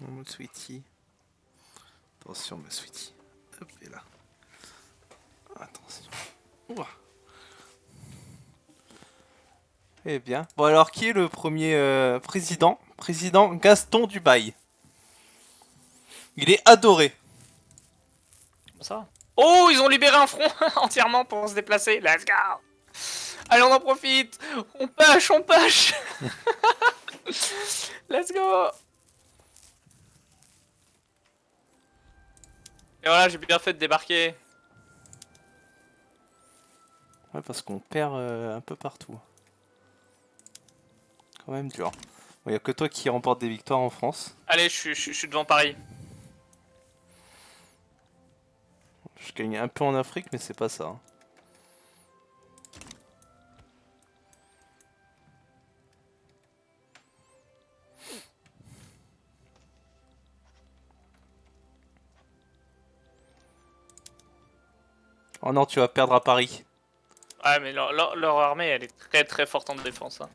Oh, mon sweetie. Attention, ma sweetie. Hop, et là. Attention. Ouah.
Eh bien. Bon alors, qui est le premier président? Président Gaston Dubail. Il est adoré.
Comme ça. Oh, ils ont libéré un front entièrement pour se déplacer. Let's go. Allez, on en profite. On push, on push. Let's go. Et voilà, j'ai bien fait de débarquer.
Ouais, parce qu'on perd un peu partout. Quand même dur. Bon, y a que toi qui remporte des victoires en France.
Allez, je suis devant Paris.
Je gagne un peu en Afrique, mais c'est pas ça. Hein. Oh non, tu vas perdre à Paris.
Ouais, mais leur armée, elle est très très forte en défense. Hein.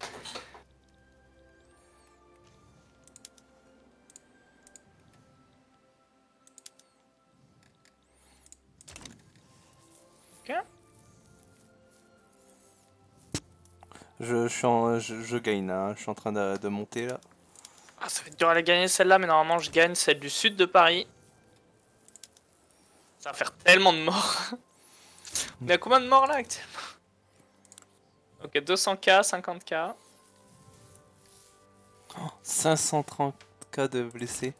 Ok.
Je gagne là, hein. Je suis en train de monter là.
Ah, ça va être dur à la gagner celle-là, mais normalement je gagne celle du sud de Paris. Ça va faire tellement de morts. On est à combien de morts là actuellement? Ok, 200k, 50k.
530 cas de blessés.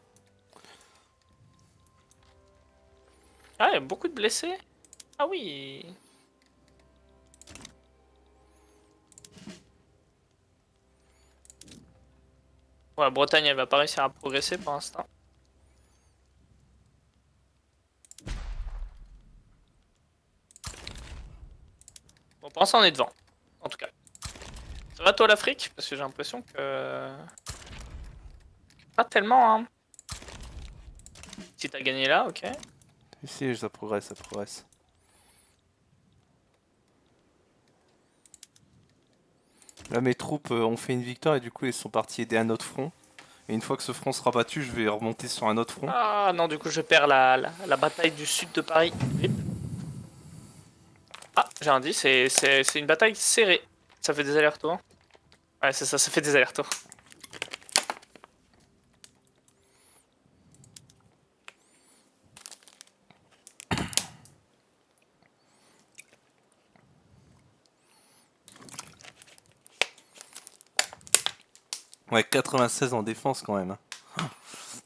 Ah, il y a beaucoup de blessés. Ah oui. Ouais, Bretagne, elle va pas réussir à progresser pour l'instant. Bon, pour l'instant, on est devant. En tout cas. Ça va toi l'Afrique? Parce que j'ai l'impression que... Pas tellement, hein. Si t'as gagné là, ok.
Si, ça progresse, ça progresse. Là, mes troupes ont fait une victoire et du coup, ils sont partis aider un autre front. Et une fois que ce front sera battu, je vais remonter sur un autre front.
Ah non, du coup, je perds la bataille du sud de Paris. Vite. Ah, j'ai un indice, c'est une bataille serrée. Ça fait des allers-retours. Ouais, c'est ça, ça fait des allers-retours.
Ouais, 96 en défense quand même, hein.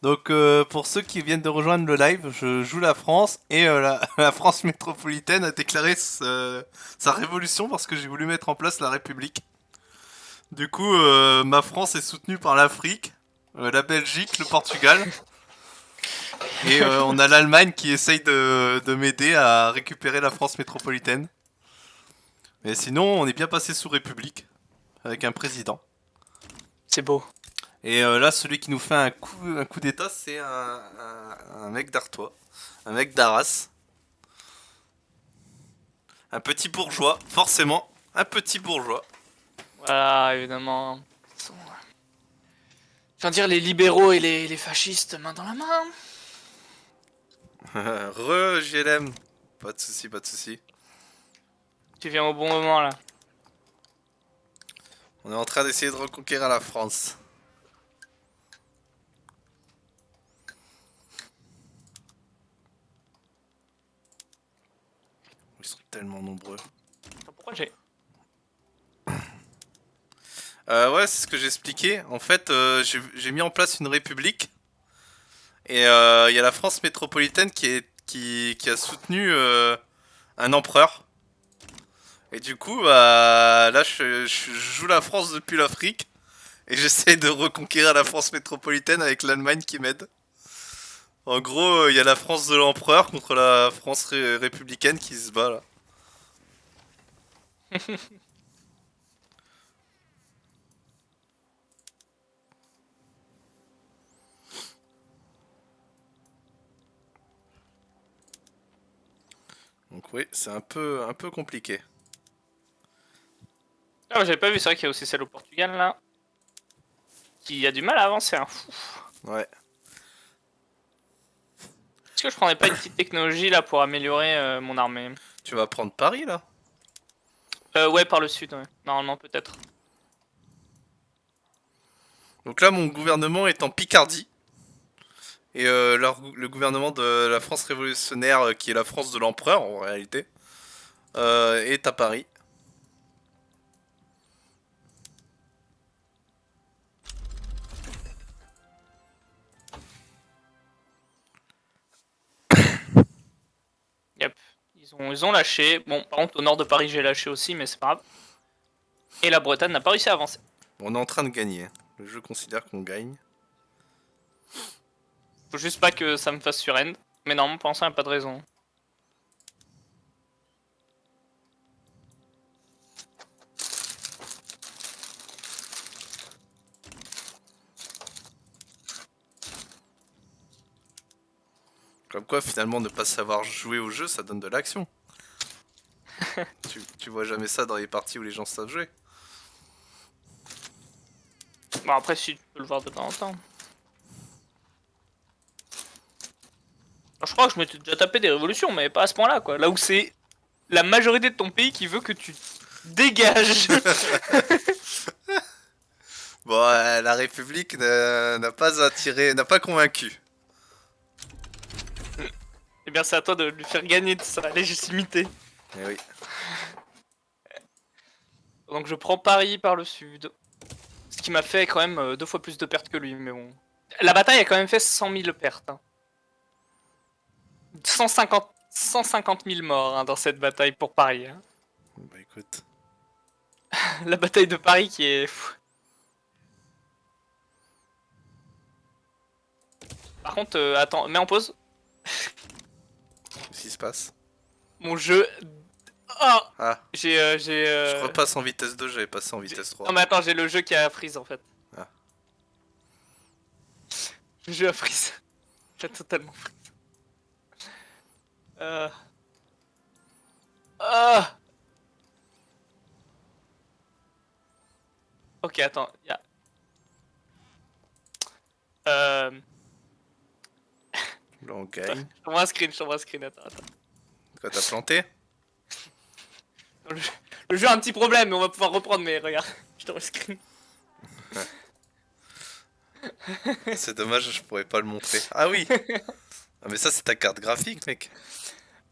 Donc pour ceux qui viennent de rejoindre le live, je joue la France et la France métropolitaine a déclaré sa révolution parce que j'ai voulu mettre en place la République. Du coup, ma France est soutenue par l'Afrique, la Belgique, le Portugal et on a l'Allemagne qui essaye de m'aider à récupérer la France métropolitaine. Mais sinon, on est bien passé sous République avec un président.
C'est beau.
Et là, celui qui nous fait un coup d'état, c'est un mec d'Artois, un mec d'Arras. Un petit bourgeois, forcément, un petit bourgeois.
Voilà, évidemment. Je viens de dire les libéraux et les fascistes main dans la main.
Re JLM. Pas de soucis, pas de soucis.
Tu viens au bon moment là.
On est en train d'essayer de reconquérir la France. Ils sont tellement nombreux.
Pourquoi j'ai...
Ouais, c'est ce que j'expliquais. En fait, j'ai mis en place une république. Et il y a la France métropolitaine qui a soutenu un empereur. Et du coup, bah, là, je joue la France depuis l'Afrique. Et j'essaie de reconquérir la France métropolitaine avec l'Allemagne qui m'aide. En gros, il y a la France de l'empereur contre la France républicaine qui se bat là. Donc oui, c'est un peu compliqué.
Ah, j'avais pas vu, c'est vrai qu'il y a aussi celle au Portugal là. Qui a du mal à avancer, hein. Fou.
Ouais.
Est-ce que je prendrais pas une petite technologie là pour améliorer mon armée?
Tu vas prendre Paris là?
Ouais, par le sud, ouais. Normalement, peut-être.
Donc là, mon gouvernement est en Picardie. Et le gouvernement de la France révolutionnaire, qui est la France de l'empereur en réalité, est à Paris.
Yep. Ils ont lâché. Bon, par contre, au nord de Paris, j'ai lâché aussi, mais c'est pas grave. Et la Bretagne n'a pas réussi à avancer.
On est en train de gagner. Le jeu considère qu'on gagne.
Faut juste pas que ça me fasse surend. Mais normalement, pour l'instant, il n'y a pas de raison.
Comme quoi, finalement, ne pas savoir jouer au jeu, ça donne de l'action. Tu vois jamais ça dans les parties où les gens savent jouer.
Bon, après, si tu peux le voir de temps en temps. Alors, je crois que je m'étais déjà tapé des révolutions, mais pas à ce point-là, quoi. Là où c'est la majorité de ton pays qui veut que tu dégages.
Bon, la République n'a pas attiré, n'a pas convaincu.
Eh bien, c'est à toi de lui faire gagner de sa légitimité.
Eh oui.
Donc, je prends Paris par le sud. Ce qui m'a fait quand même 2 fois plus de pertes que lui, mais bon. La bataille a quand même fait 100 000 pertes. Hein. 150 000 morts hein, dans cette bataille pour Paris. Hein.
Bah écoute.
La bataille de Paris qui est... Par contre, attends, mets en pause.
Qu'est-ce qui se passe?
Mon jeu... Oh
Ah,
j'ai...
je repasse en vitesse 2, j'avais passé en vitesse 3.
Non mais attends, j'ai le jeu qui a freeze en fait.
Ah.
Le jeu a freeze. J'ai totalement freeze. Ah. Ok, attends, il y a...
Là, on gagne.
Je t'envoie un screen, attends.
Quoi, t'as planté?
Le jeu a un petit problème, mais on va pouvoir reprendre, mais regarde, je te rescreen.
C'est dommage, je pourrais pas le montrer. Ah oui. Ah mais ça c'est ta carte graphique, mec.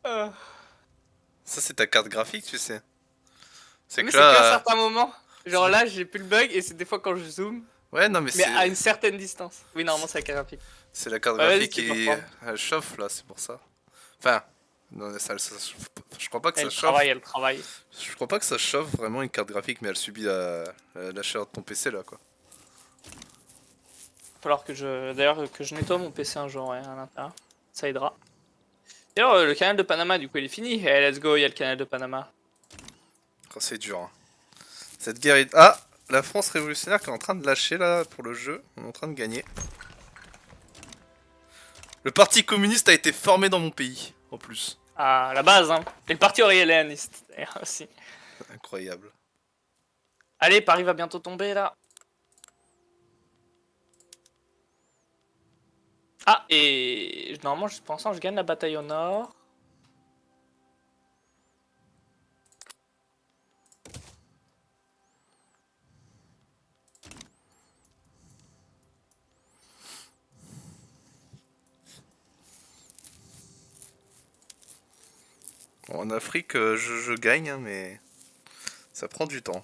Euh,
Ça c'est ta carte graphique, tu sais. C'est
Mais
que
c'est qu'à
là,
certains moments. Genre là, j'ai plus le bug et c'est des fois quand je zoome,
ouais non mais
mais à
c'est
une certaine distance. Oui, normalement, c'est la graphique.
c'est la carte
Ouais, vas-y,
graphique
tu peux
qui
reprendre.
elle chauffe là, c'est pour ça. Enfin, non, ça chauffe je crois pas que ça
Elle
chauffe.
travaille, elle travaille.
Je crois pas que ça chauffe vraiment une carte graphique, mais elle subit la chaleur de ton PC là quoi.
Va falloir que d'ailleurs, que je nettoie mon PC un jour, ouais, à l'intérieur. Ça aidera. D'ailleurs, le canal de Panama, du coup, il est fini. Eh, let's go, il y a le canal de Panama.
Oh, c'est dur. Hein. Cette guerre est... Ah, la France révolutionnaire qui est en train de lâcher là pour le jeu. On est en train de gagner. Le parti communiste a été formé dans mon pays, en plus.
Ah, la base, hein. Et le parti orléaniste, d'ailleurs, aussi.
Incroyable.
Allez, Paris va bientôt tomber, là. Ah, et normalement, je pense que je gagne la bataille au nord.
Bon, en Afrique, je gagne, hein, mais ça prend du temps.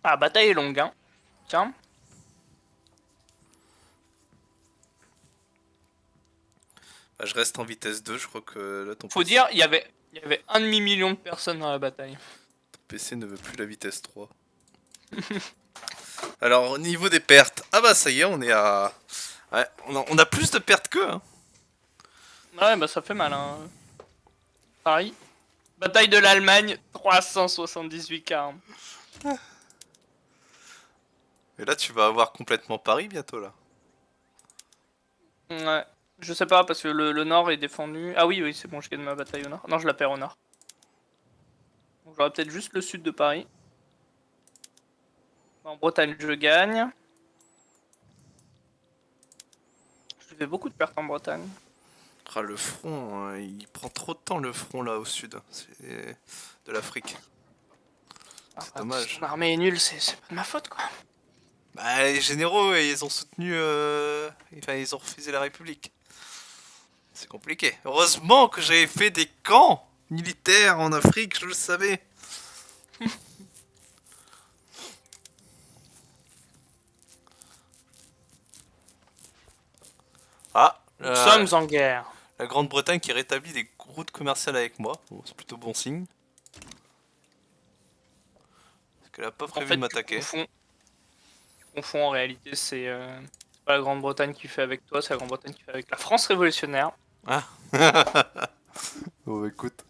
Ah, la bataille est longue, hein. Tiens.
Bah, je reste en vitesse 2, je crois que là ton
Faut dire, il y avait un demi-million de personnes dans la bataille.
PC ne veut plus la vitesse 3. Alors, au niveau des pertes, ah bah ça y est, on est à... Ouais, on a plus de pertes qu'eux, hein.
Ouais, bah ça fait mal, hein. Paris. Bataille de l'Allemagne, 378 cas.
Et là, tu vas avoir complètement Paris bientôt, là.
Ouais. Je sais pas, parce que le nord est défendu. Ah oui, oui, c'est bon, je gagne ma bataille au nord. Non, je la perds au nord. Donc, j'aurai peut-être juste le sud de Paris. En Bretagne, je gagne. Je fais beaucoup de pertes en Bretagne.
Ah, le front, il prend trop de temps, le front, là, au sud. C'est de l'Afrique. C'est dommage.
Si ton armée est nulle, c'est pas de ma faute, quoi.
Bah, les généraux, ils ont soutenu... Enfin, ils ont refusé la République. C'est compliqué. Heureusement que j'avais fait des camps militaires en Afrique, je le savais. Ah,
Nous sommes en guerre.
la Grande-Bretagne qui rétablit des routes commerciales avec moi. Bon, c'est plutôt bon signe. Parce qu'elle a pas
En
prévu
fait,
de m'attaquer.
Tu confonds en réalité, c'est pas la Grande-Bretagne qui fait avec toi, c'est la Grande-Bretagne qui fait avec la France révolutionnaire.
Ah. Bon, bah, écoute.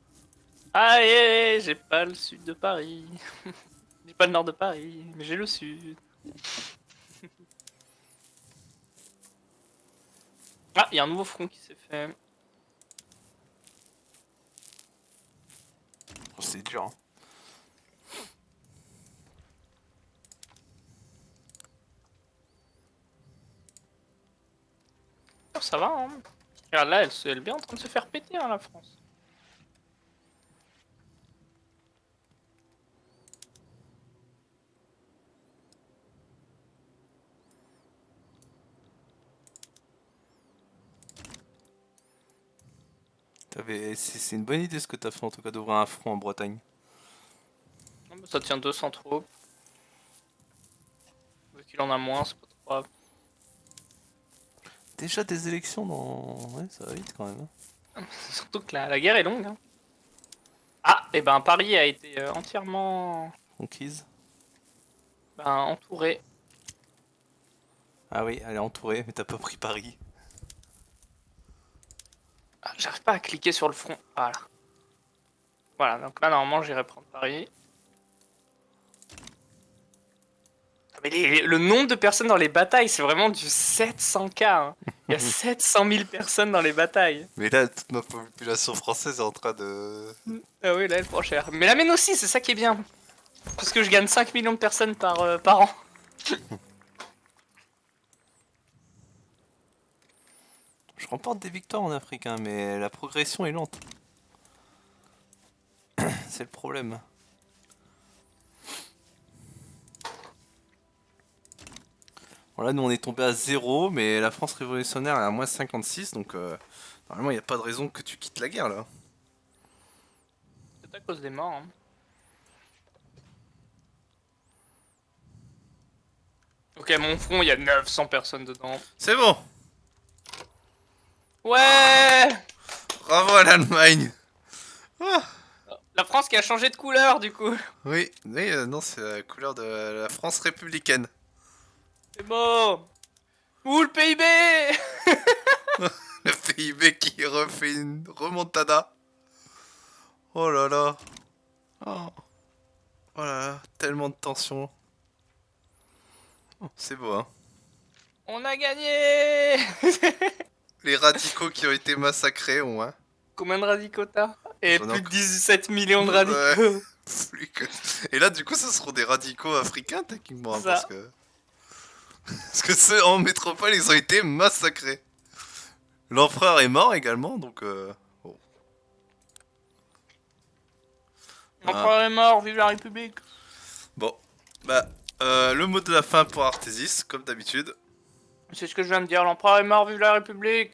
Ah, j'ai pas le sud de Paris. J'ai pas le nord de Paris, mais j'ai le sud. Ah, il y a un nouveau front qui s'est fait.
Oh, c'est dur, hein.
Oh, ça va, hein. Regarde là, elle est bien en train de se faire péter, hein, la France.
C'est une bonne idée ce que t'as fait en tout cas d'ouvrir un front en Bretagne.
Non, bah, ça tient 200 troupes. Vu qu'il en a moins, c'est pas trop grave.
Déjà des élections dans... Ouais, ça va vite quand même. Hein.
Surtout que la guerre est longue, hein. Ah, et ben Paris a été entièrement
Conquise.
entouré.
Ah oui, elle est entourée, mais t'as pas pris Paris.
Ah, j'arrive pas à cliquer sur le front. Voilà. Voilà, donc là, normalement, j'irai prendre Paris. Ah Mais le nombre de personnes dans les batailles, c'est vraiment du 700K. Hein. Il y a 700 000 personnes dans les batailles.
Mais là, toute ma population française est en train de...
Ah oui, là, elle prend cher. Mais la mienne aussi, c'est ça qui est bien. Parce que je gagne 5 millions de personnes par an.
Je remporte des victoires en Afrique, hein, mais la progression est lente. C'est le problème. Bon, là, nous on est tombé à 0, mais la France révolutionnaire est à moins 56, donc normalement il n'y a pas de raison que tu quittes la guerre là.
C'est à cause des morts. Hein. Ok, mon front, il y a 900 personnes dedans.
C'est bon.
Ouais.
Bravo à l'Allemagne.
La France qui a changé de couleur, du coup.
Oui, mais non, c'est la couleur de la France républicaine.
C'est beau. Ouh, le PIB.
Le PIB qui refait une remontada. Oh là là. Oh, oh là là, tellement de tension. Oh, c'est beau, hein.
On a gagné.
Les radicaux qui ont été massacrés ont, hein.
Combien de radicaux t'as? Et
J'en ai
plus de
encore-
17 millions de radicaux.
Ouais. Plus que- Et là, du coup, ce seront des radicaux africains, techniquement, hein,
Ça.
parce que... Parce que ceux en métropole, ils ont été massacrés. L'empereur est mort également, donc... bon.
L'empereur est mort, vive la République.
Bon, bah, le mot de la fin pour Artésis, comme d'habitude.
C'est ce que je viens de dire, l'empereur est mort, vive la République.